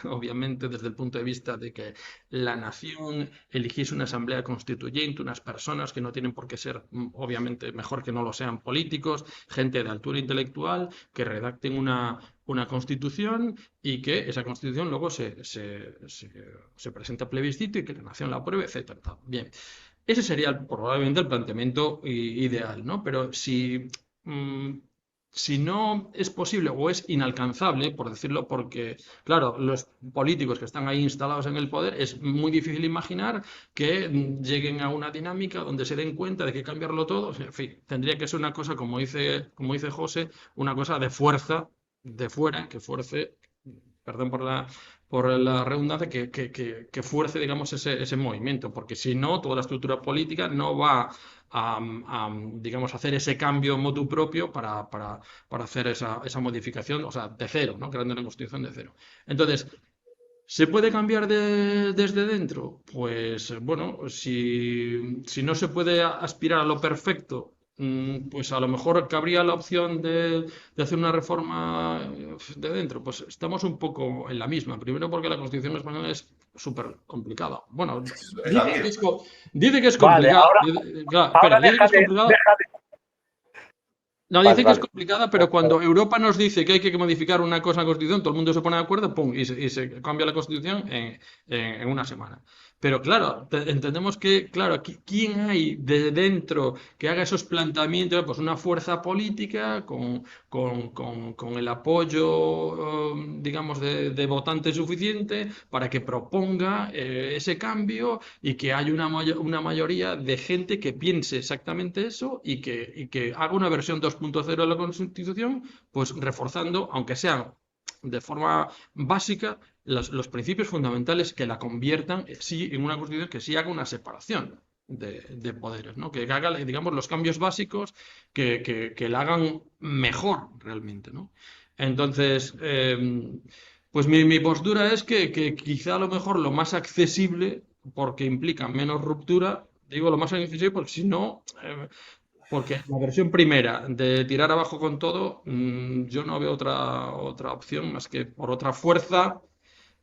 obviamente desde el punto de vista de que la nación eligiese una asamblea constituyente, unas personas que no tienen por qué ser, obviamente mejor que no lo sean políticos, gente de altura intelectual, que redacten una constitución y que esa constitución luego se presente a plebiscito y que la nación la apruebe, etcétera. Bien. Ese sería probablemente el planteamiento ideal, ¿no? Pero mm, si no es posible o es inalcanzable, por decirlo, porque, claro, los políticos que están ahí instalados en el poder, es muy difícil imaginar que lleguen a una dinámica donde se den cuenta de que cambiarlo todo, en fin, tendría que ser una cosa, como dice José, una cosa de fuerza, de fuera, que fuerce, perdón por la redundancia, que fuerce, digamos, ese movimiento, porque si no, toda la estructura política no va digamos, hacer ese cambio motu propio para hacer esa modificación, o sea, de cero, ¿no? Creando una constitución de cero. Entonces, ¿se puede cambiar desde dentro? Pues bueno, si no se puede aspirar a lo perfecto, pues a lo mejor cabría la opción de hacer una reforma de dentro. Pues estamos un poco en la misma. Primero porque la Constitución española es súper complicada. Bueno, Es la dice que misma. dice que es Vale, complicada. ahora, Claro, ahora espera, dice que es complicada. No, Vale, dice que es vale. complicada, pero cuando Europa nos dice que hay que modificar una cosa en la Constitución, todo el mundo se pone de acuerdo, ¡pum! Y se cambia la Constitución en una semana. Pero claro, entendemos que, claro, ¿quién hay de dentro que haga esos planteamientos? Pues una fuerza política con el apoyo, digamos, de votante suficiente para que proponga ese cambio y que haya una mayoría de gente que piense exactamente eso y que haga una versión 2.0 de la Constitución, pues reforzando, aunque sea de forma básica, los principios fundamentales que la conviertan sí en una Constitución que sí haga una separación de poderes, ¿no? Que haga, digamos, los cambios básicos que la hagan mejor realmente, ¿no? Entonces, pues mi postura es que quizá a lo mejor lo más accesible, porque implica menos ruptura, digo lo más accesible porque si no, porque la versión primera de tirar abajo con todo, yo no veo otra opción más que por otra fuerza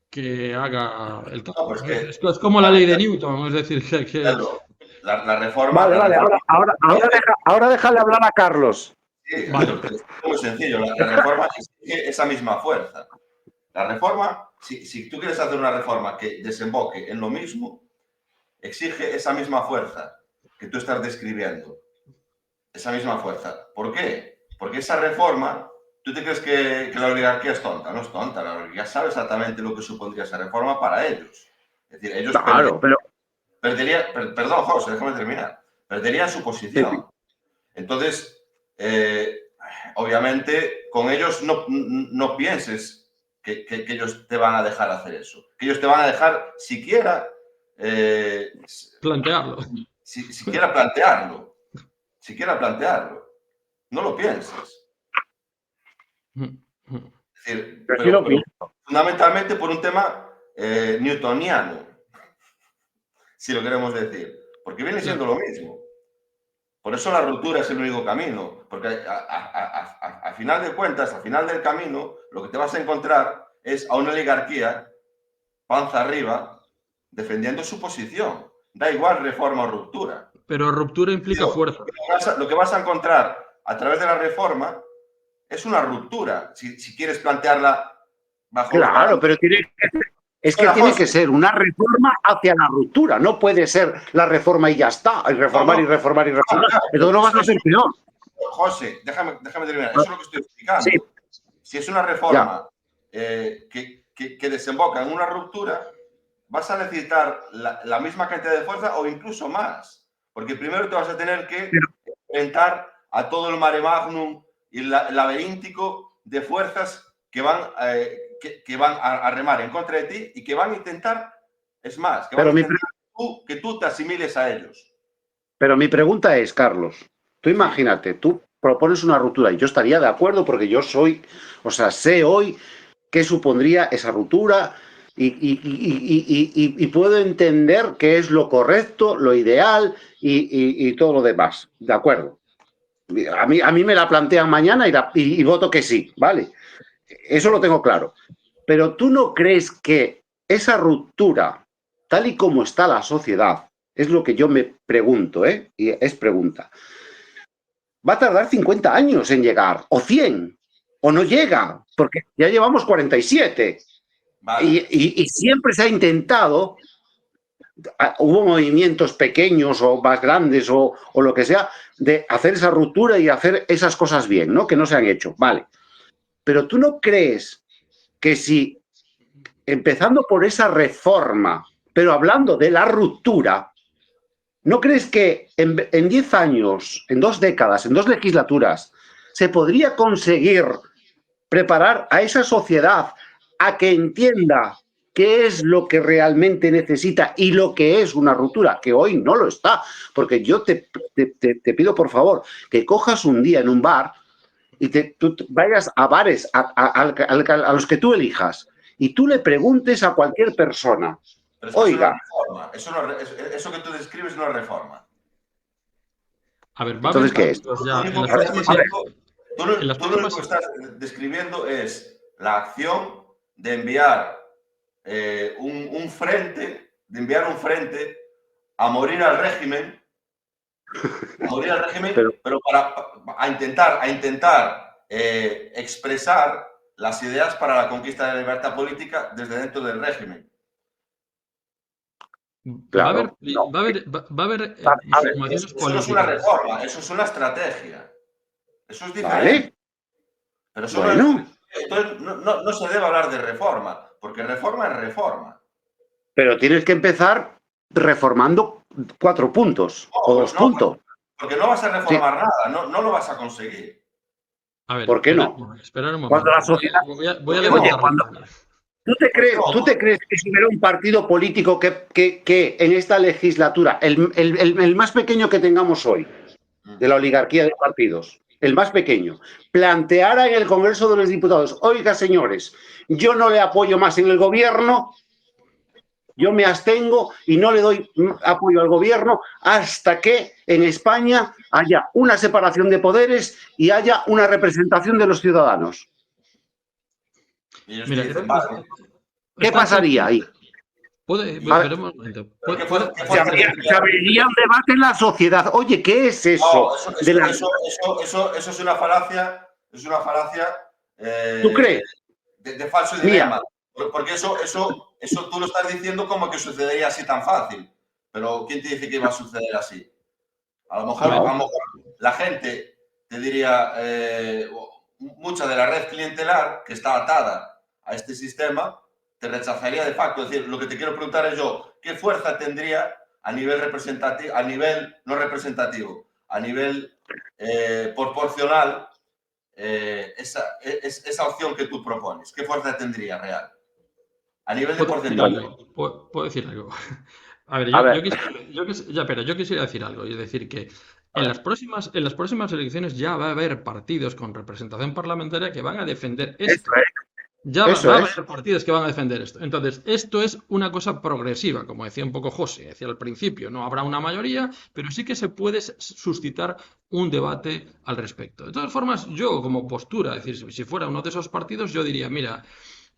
que haga el No, cambio. pues Es como la ley de Newton, es decir, que claro, la reforma, Vale, la vale, reforma, ahora déjale hablar a Carlos. sí, vale, es muy sencillo. La reforma exige esa misma fuerza. La reforma, si tú quieres hacer una reforma que desemboque en lo mismo, exige esa misma fuerza que tú estás describiendo. Esa misma fuerza. ¿Por qué? Porque esa reforma, tú te crees que la oligarquía es tonta. No es tonta. La oligarquía sabe exactamente lo que supondría esa reforma para ellos. Es decir, ellos Claro, pero perdón, José, déjame terminar. Perderían su posición. Entonces, obviamente, con ellos no pienses que ellos te van a dejar hacer eso. Que ellos te van a dejar siquiera, plantearlo. siquiera plantearlo. Siquiera plantearlo. No lo pienses. Es decir, yo sí lo pero pienso. fundamentalmente por un tema newtoniano, si lo queremos decir. Porque viene siendo Claro. lo mismo. Por eso la ruptura es el único camino, porque a final de cuentas, al final del camino, lo que te vas a encontrar es a una oligarquía panza arriba defendiendo su posición. Da igual reforma o ruptura. Pero ruptura implica Digo, fuerza. lo que vas a encontrar a través de la reforma es una ruptura, si quieres plantearla bajo los Claro, parámetros. pero es que Espera, tiene que José. ser una reforma hacia la ruptura. No puede ser la reforma y ya está. Y No, reformar no, y reformar y claro, reformar. claro, Entonces no vas a ser peor. José, déjame terminar. Eso es lo que estoy Sí, explicando. Si es una ya. reforma que desemboca en una ruptura, vas a necesitar la misma cantidad de fuerza o incluso más. Porque primero te vas a tener que enfrentar a todo el mare magnum y el laberíntico de fuerzas que van a remar en contra de ti y que van a intentar, es más, que van a intentar que tú te asimiles a ellos. Pero mi pregunta es, Carlos, tú Sí. imagínate, tú propones una ruptura y yo estaría de acuerdo porque yo soy, o sea, sé hoy qué supondría esa ruptura y puedo entender qué es lo correcto, lo ideal y todo lo demás. De acuerdo. A mí me la plantean mañana y voto que sí, ¿vale? Eso lo tengo claro. Pero tú no crees que esa ruptura, tal y como está la sociedad, es lo que yo me pregunto, ¿eh? Y es pregunta. Va a tardar 50 años en llegar, o 100, o no llega, porque ya llevamos 47. Vale. Y siempre se ha intentado, hubo movimientos pequeños o más grandes o lo que sea, de hacer esa ruptura y hacer esas cosas bien, ¿no? Que no se han hecho, vale. Pero tú no crees que si, empezando por esa reforma, pero hablando de la ruptura, ¿no crees que en 10 años, en 2 décadas, en 2 legislaturas, se podría conseguir preparar a esa sociedad a que entienda qué es lo que realmente necesita y lo que es una ruptura, que hoy no lo está? Porque yo te pido, por favor, que cojas un día en un bar y tú vayas a bares, a los que tú elijas, y tú le preguntes a cualquier persona, Pero es que oiga, eso no es reforma. Eso que tú describes no es reforma. A ver, va a haber entonces, ¿qué es? cambios Tú lo ya único en las que estás próximas, diciendo, en las tú lo único que próximas. estás describiendo es la acción de enviar un frente, de enviar un frente a morir al régimen, pero a intentar expresar las ideas para la conquista de la libertad política desde dentro del régimen. Claro, va a haber A ver, formaciones eso no es una políticas. reforma, eso es una estrategia. Eso es diferente. vale, Pero eso bueno, entonces no se debe hablar de reforma, porque reforma es reforma. pero tienes que empezar reformando 4 puntos o 2 puntos. Porque no vas a Sí, reformar nada, no lo vas a conseguir. A ver, ¿por qué no? esperar un Cuando la momento. sociedad... Voy a ¿Por qué Oye, levantar no? la cuando... mano. ¿Tú te crees que si hubiera un partido político que en esta legislatura, el más pequeño que tengamos hoy, de la oligarquía de partidos, el más pequeño, planteara en el Congreso de los Diputados, oiga, señores, yo no le apoyo más en el gobierno, yo me abstengo y no le doy apoyo al gobierno hasta que en España haya una separación de poderes y haya una representación de los ciudadanos? Y ellos te Mira, dicen, vale, ¿Qué está pasaría ahí? y- Espera un momento. ¿pero qué Se fuerza tendría? abriría un debate en la sociedad. Oye, ¿qué es eso? No, eso es una falacia ¿Tú crees? de falso Mía, dilema. Porque eso tú lo estás diciendo como que sucedería así tan fácil. Pero ¿quién te dice que iba a suceder así? A lo A mejor, ver, la gente te diría, mucha de la red clientelar que está atada a este sistema te rechazaría de facto. Es decir, lo que te quiero preguntar es yo, ¿qué fuerza tendría a nivel representativo, a nivel no representativo, a nivel proporcional, esa opción que tú propones? ¿Qué fuerza tendría real? A nivel de ¿puedo decir porcentaje. algo? ¿Puedo decir algo? A ver, a ver, yo quisiera decir algo, y es decir que en las próximas elecciones ya va a haber partidos con representación parlamentaria que van a defender eso esto. Ya es, eso va a es. haber partidos que van a defender esto. Entonces, esto es una cosa progresiva, como decía un poco José, decía al principio, no habrá una mayoría, pero sí que se puede suscitar un debate al respecto. De todas formas, yo como postura, es decir, si fuera uno de esos partidos, yo diría, mira,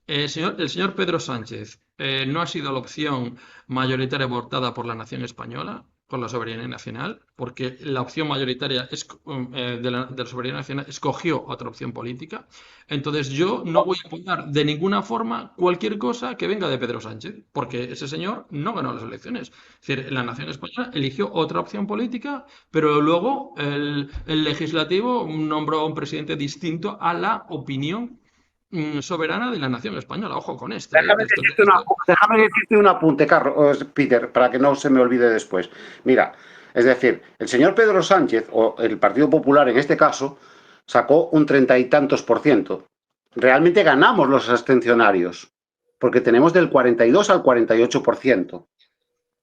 el señor Pedro Sánchez no ha sido la opción mayoritaria votada por la nación española, por la soberanía nacional, porque la opción mayoritaria de la soberanía nacional escogió otra opción política. Entonces yo no voy a apoyar de ninguna forma cualquier cosa que venga de Pedro Sánchez, porque ese señor no ganó las elecciones. Es decir, la nación española eligió otra opción política, pero luego el legislativo nombró a un presidente distinto a la opinión soberana de la nación española. Ojo con esto. Déjame decirte un apunte, Carlos, Peter, para que no se me olvide después. Mira, es decir, el señor Pedro Sánchez, o el Partido Popular en este caso, sacó un 30 y tantos por ciento. Realmente ganamos los abstencionarios, porque tenemos del 42 al 48%.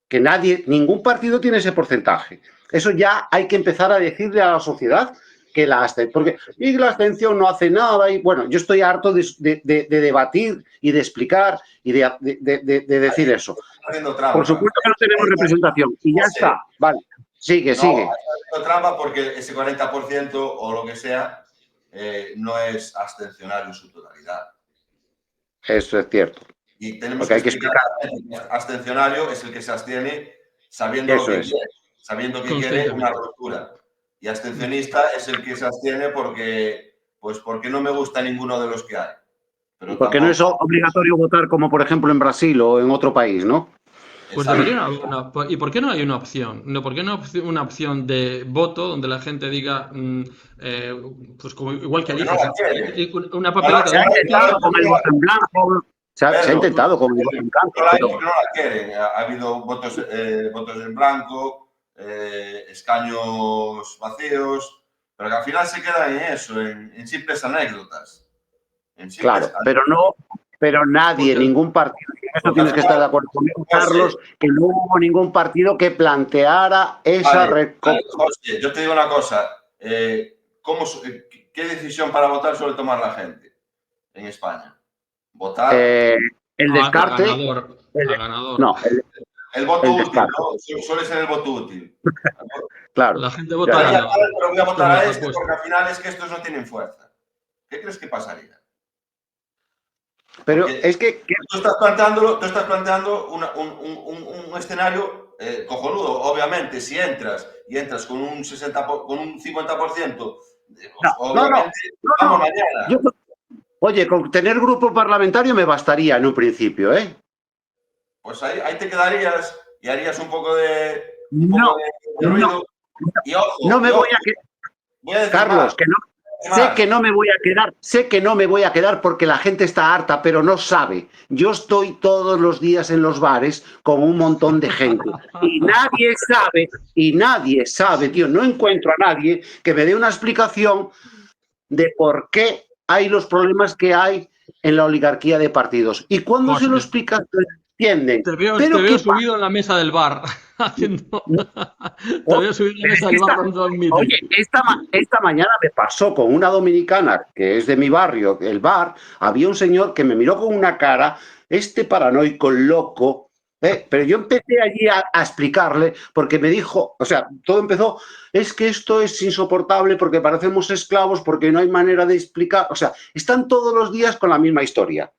Que ningún partido tiene ese porcentaje. Eso ya hay que empezar a decirle a la sociedad que la abstención, porque y la abstención no hace nada, y bueno, yo estoy harto de debatir y de explicar y de decir eso. Haciendo trampa. Por supuesto que no tenemos representación, y ya está, vale, sigue. No, haciendo trampa porque ese 40% o lo que sea no es abstencionario en su totalidad. Eso es cierto. Y tenemos Porque que hay que explicar que abstencionario es el que se abstiene sabiendo Eso lo que es. quiere, sabiendo que quiere Conscientemente. una ruptura. Y abstencionista es el que se abstiene porque no me gusta ninguno de los que hay. Pero Porque no es obligatorio votar como, por ejemplo, en Brasil o en otro país, ¿no? Pues debería haber ¿y por qué no hay una opción? No, ¿por qué no una opción de voto donde la gente diga, pues como, igual que Porque no eliges la quieren. una papeleta Se ha intentado con el voto en blanco, se ha intentado con el voto en blanco. No la hay porque no la quieren. Ha habido votos en blanco, escaños vacíos, pero que al final se queda en eso, en simples anécdotas. Claro, pero nadie, ningún partido, eso tienes que estar de acuerdo conmigo, Carlos, que no hubo ningún partido que planteara esa José, yo te digo una cosa, ¿qué decisión para votar suele tomar la gente en España? Votar. El descarte. A ganador. No, el voto útil, ¿no? Suele ser el voto útil. Claro. La gente vota a ganador. Pero voy a votar a este porque al final es que estos no tienen fuerza. ¿Qué crees que pasaría? Pero Porque es que tú estás planteando un escenario cojonudo. Obviamente, si entras y entras con un 60, con un 50%, pues, no, no, obviamente no, vamos no. Yo, mañana. oye, con tener grupo parlamentario me bastaría en un principio, ¿eh? Pues ahí te quedarías y harías un No, poco de no, ruido. no me Y voy ojo, a quedar, voy a decir más, Carlos, que no, sé que más. no me voy a quedar, sé que no me voy a quedar porque la gente está harta, pero no sabe. Yo estoy todos los días en los bares con un montón de gente y nadie sabe, tío, no encuentro a nadie que me dé una explicación de por qué hay los problemas que hay en la oligarquía de partidos. Y cuando se Pues lo explicas, lo entienden. te Pero veo ¿qué pasa? subido en la mesa del bar, haciendo... No, Te oh, veo subido en la pero es mesa que del bar dando un meeting. oye, esta mañana me pasó con una dominicana que es de mi barrio, el bar, había un señor que me miró con una cara, este paranoico, loco, pero yo empecé allí a explicarle, porque me dijo, o sea, todo empezó, es que esto es insoportable porque parecemos esclavos, porque no hay manera de explicar, o sea, están todos los días con la misma historia.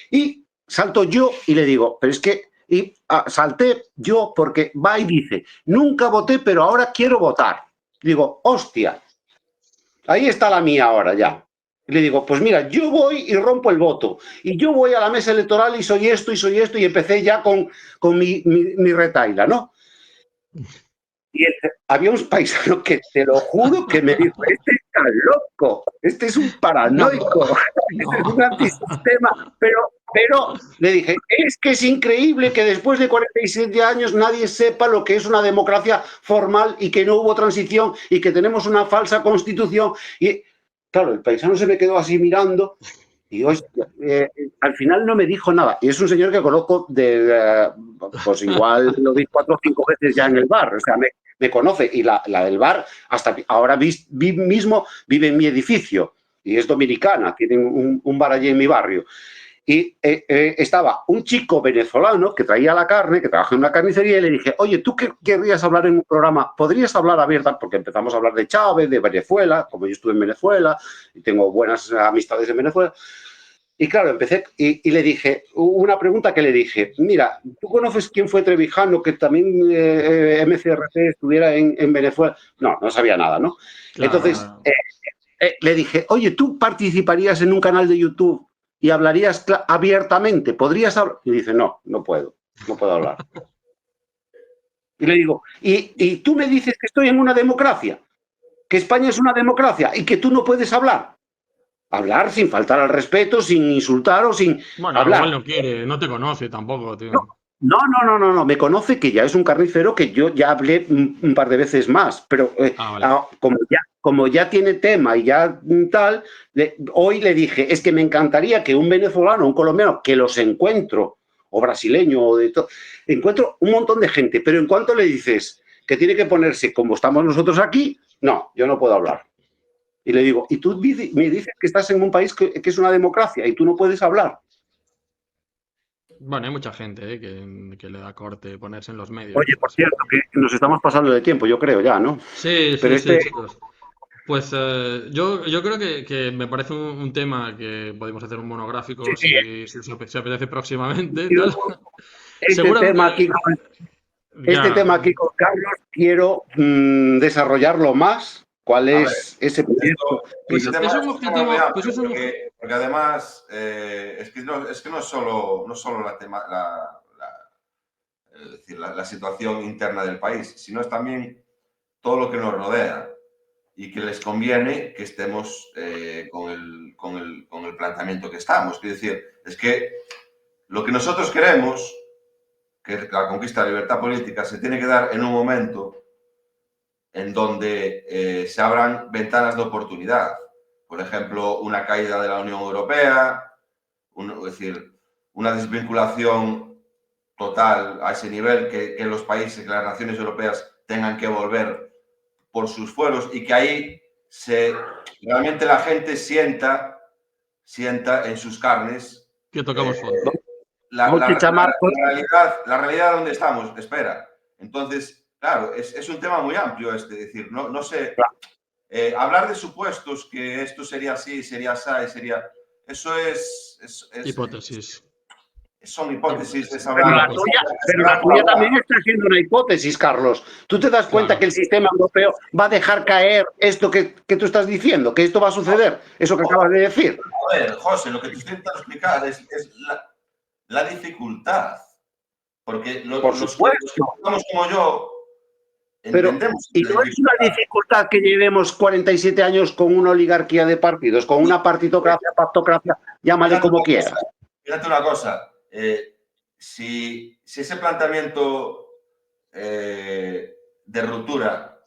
Y salto yo y le digo, pero es que, y salté yo porque va y dice, nunca voté, pero ahora quiero votar. Digo, hostia, ahí está la mía ahora ya. Y le digo, pues mira, yo voy y rompo el voto. Y yo voy a la mesa electoral y soy esto y soy esto. Y empecé ya con mi retaila, ¿no? Y había un paisano que te lo juro que me dijo, este está loco, este es un No, paranoico, este es un no. antisistema, pero le dije, es que es increíble que después de 47 años nadie sepa lo que es una democracia formal y que no hubo transición y que tenemos una falsa constitución. Y claro, el paisano se me quedó así mirando y hostia, al final no me dijo nada. Y es un señor que conozco pues igual lo vi 4 o 5 veces ya en el bar. O sea, me conoce. Y la del bar, hasta ahora mismo vive en mi edificio. Y es dominicana, tienen un bar allí en mi barrio. Y estaba un chico venezolano que traía la carne, que trabaja en una carnicería, y le dije, oye, ¿tú qué querrías hablar en un programa? ¿Podrías hablar abierta? Porque empezamos a hablar de Chávez, de Venezuela, como yo estuve en Venezuela y tengo buenas amistades en Venezuela. Y claro, empecé y le dije, una pregunta que le dije, mira, ¿tú conoces quién fue Trevijano que también MCRC estuviera en Venezuela? No, no sabía nada, ¿no? Claro, Entonces, claro. le dije, oye, ¿tú participarías en un canal de YouTube y hablarías abiertamente? ¿Podrías hablar? Y dice, no, no puedo hablar. Y le digo, ¿y tú me dices que estoy en una democracia? ¿Que España es una democracia y que tú no puedes hablar? Hablar sin faltar al respeto, sin insultar o sin Bueno, igual hablar. no quiere, no te conoce tampoco, No, tío. no, me conoce que ya es un carnicero que yo ya hablé un par de veces más, pero Ah, vale. como ya tiene tema y ya tal, hoy le dije, es que me encantaría que un venezolano, un colombiano, que los encuentro, o brasileño, o de todo, encuentro un montón de gente, pero en cuanto le dices que tiene que ponerse como estamos nosotros aquí, no, yo no puedo hablar. Y le digo, y tú me dices que estás en un país que es una democracia y tú no puedes hablar. Bueno, hay mucha gente que le da corte ponerse en los Oye, medios, por así cierto, que... que nos estamos pasando de tiempo, yo creo ya, ¿no? Sí, Pero sí, sí, este, chicos. Pues yo creo que me parece un tema que podemos hacer un sí, monográfico sí, si os apetece próximamente, y tal. luego este Seguramente, tema aquí, este claro. tema aquí con Carlos, quiero desarrollarlo más. ¿Cuál A ver, es ese proyecto? Que Pues yo, es un es un tema muy objetivo, pues amplio, es un... porque además es que no es solo, es decir, la situación interna del país, sino es también todo lo que nos rodea y que les conviene que estemos con el planteamiento que estamos. Es decir, es que lo que nosotros queremos, que la conquista de la libertad política, se tiene que dar en un momento en donde se abran ventanas de oportunidad. Por ejemplo, una caída de la Unión Europea, es decir, una desvinculación total a ese nivel, que los países, que las naciones europeas tengan que volver por sus fueros y que ahí realmente la gente sienta en sus carnes que eh, tocamos fondo. la realidad donde estamos. Espera. Entonces, claro, es un tema muy amplio este, es decir, no sé, hablar de supuestos que esto sería así, sería así, sería... eso es Hipótesis. son hipótesis. Pero la tuya también está siendo una hipótesis, Carlos. ¿Tú te das cuenta Claro. que el sistema europeo va a dejar caer esto que tú estás diciendo? ¿Que esto va a suceder? Eso que acabas de decir. A ver, José, lo que te estoy intentando explicar es la dificultad. Porque Por los que supuesto. estamos como yo, Pero, entendemos. y no es una dificultad que llevemos 47 años con una oligarquía de partidos, con una partitocracia, pactocracia, llámale como quieras. Fíjate una cosa, si ese planteamiento de ruptura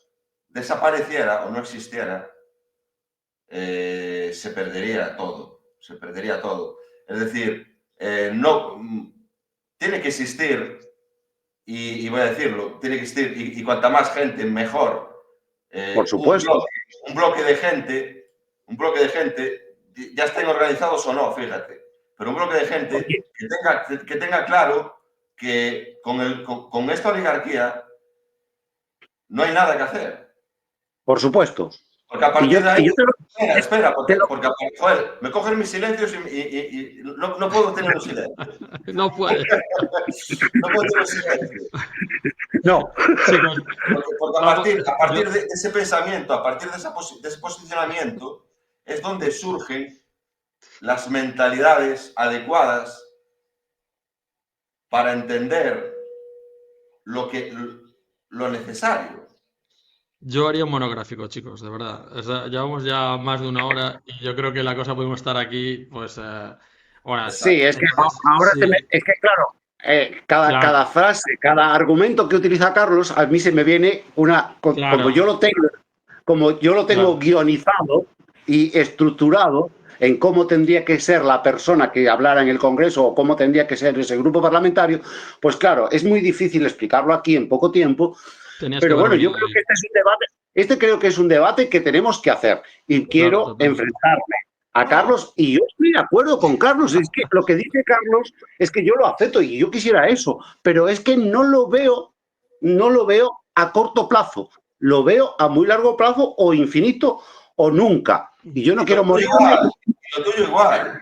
desapareciera o no existiera, se perdería todo, Es decir, no tiene que existir, y voy a decirlo, tiene que existir, y cuanta más gente, mejor. Por supuesto. Un bloque de gente, ya estén organizados o no, fíjate, pero un bloque de gente que tenga claro que con esta oligarquía no hay nada que hacer. Por supuesto. Porque a partir de ahí... Espera, porque joder, me cogen mis silencios y no puedo tener un silencio. No puede. No puedo tener un silencio. No. Porque a partir de ese pensamiento, a partir de ese posicionamiento, es donde surgen las mentalidades adecuadas para entender lo necesario. Yo haría un monográfico, chicos, de verdad. O sea, llevamos ya más de una hora y yo creo que la cosa podemos estar aquí, pues, horas. Sí, es que ahora sí. es que claro, cada frase, cada argumento que utiliza Carlos, a mí se me viene como yo lo tengo guionizado y estructurado en cómo tendría que ser la persona que hablara en el Congreso o cómo tendría que ser ese grupo parlamentario, pues claro, es muy difícil explicarlo aquí en poco tiempo. Pero bueno, yo creo que creo que es un debate que tenemos que hacer y quiero enfrentarme a Carlos y yo estoy de acuerdo con Carlos, es que lo que dice Carlos es que yo lo acepto y yo quisiera eso, pero es que no lo veo a corto plazo, lo veo a muy largo plazo o infinito o nunca y yo no quiero morirme. Lo tuyo igual.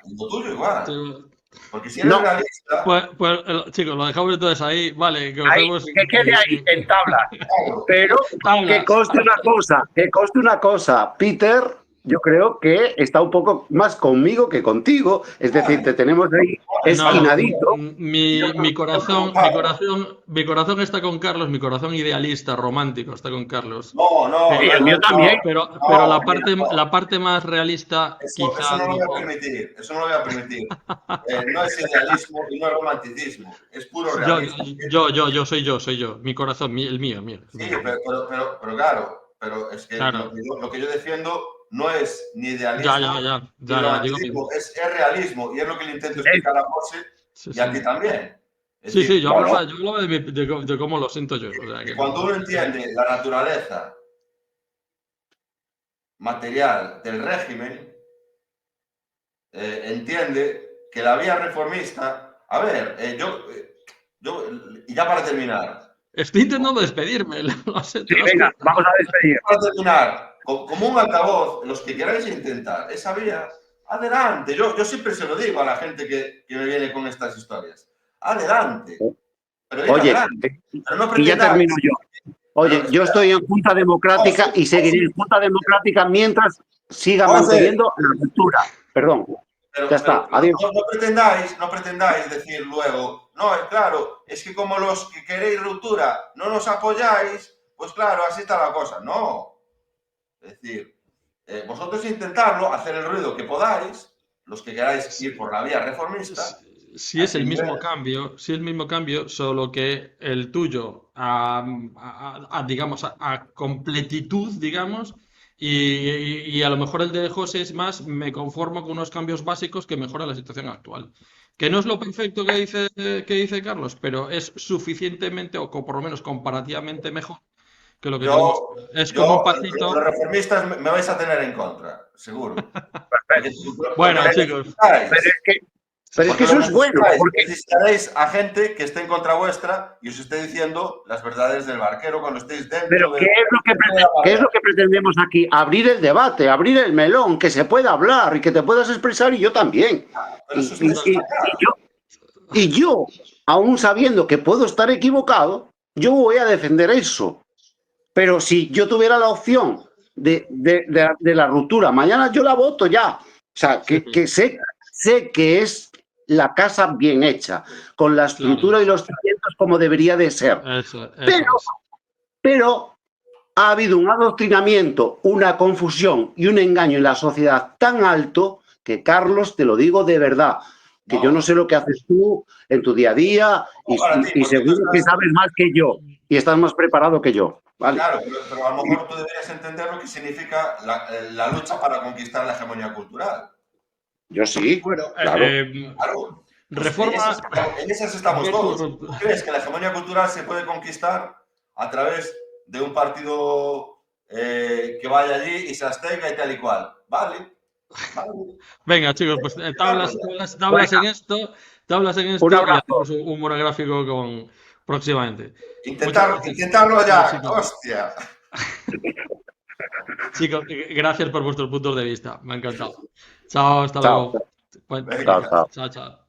Porque si eres realista... Pues chicos, lo dejamos entonces ahí, vale. Que quede ahí en tabla. Pero que conste una cosa, Peter, yo creo que está un poco más conmigo que contigo, es decir, te tenemos ahí esquinadito. Mi corazón está con Carlos, mi corazón idealista, romántico está con Carlos. No. El mío también. Pero la parte más realista, quizás. Eso no lo voy a permitir. No es idealismo y no es romanticismo, es puro realismo. Soy yo. Mi corazón, el mío. Sí, pero claro, pero es que lo que yo defiendo no es ni idealismo ni romanticismo, es realismo y es lo que le intento explicar a José y a ti también. Yo hablaba de cómo lo siento yo. O sea, que cuando uno entiende la naturaleza material del régimen, entiende que la vía reformista... A ver, y ya para terminar... Estoy intentando despedirme. Lo sé, venga, vamos a despedir. Para terminar, como un altavoz, los que queráis intentar esa vía, adelante. Yo siempre se lo digo a la gente que me viene con estas historias. Adelante. Pero adelante. Pero no y ya termino yo. Oye, yo estoy en Junta Democrática y seguiré en Junta Democrática mientras siga manteniendo la ruptura. Perdón. Ya está, adiós. No pretendáis decir luego, no, es claro, es que como los que queréis ruptura no nos apoyáis, pues claro, así está la cosa. No. Es decir, vosotros intentadlo, hacer el ruido que podáis, los que queráis ir por la vía reformista. Si es el mismo cambio, solo que el tuyo digamos, a completitud, digamos, y a lo mejor el de José es más, me conformo con unos cambios básicos que mejoran la situación actual. Que no es lo perfecto que dice Carlos, pero es suficientemente, o por lo menos comparativamente mejor que lo que tenemos. Es como un pasito. Los reformistas me vais a tener en contra, seguro. Bueno, chicos. Pero es que Pero es que eso es bueno. Porque... necesitaréis a gente que esté en contra vuestra y os esté diciendo las verdades del barquero cuando estéis dentro. Pero ¿qué es lo que pretendemos aquí? Abrir el debate, abrir el melón, que se pueda hablar y que te puedas expresar, y yo también. Y yo, aún sabiendo que puedo estar equivocado, yo voy a defender eso. Pero si yo tuviera la opción de la ruptura, mañana yo la voto ya. O sea, que sé que es la casa bien hecha, con la estructura y los cimientos como debería de ser. Pero ha habido un adoctrinamiento, una confusión y un engaño en la sociedad tan alto que, Carlos, te lo digo de verdad, que yo no sé lo que haces tú en tu día a día y seguro que sabes más que yo y estás más preparado que yo. ¿Vale? Claro, pero a lo mejor tú deberías entender lo que significa la lucha para conquistar la hegemonía cultural. Yo sí. Bueno, claro. Claro. Reforma. En esas estamos todos. ¿Tú crees que la hegemonía cultural se puede conquistar a través de un partido que vaya allí y se abstenga y tal y cual? Vale. Venga, chicos, pues tablas en esto y hacemos un monográfico próximamente. Intentarlo ya, chicos. Hostia. Chicos, gracias por vuestros puntos de vista. Me ha encantado. Chao, hasta luego. Chao, chao. Chao.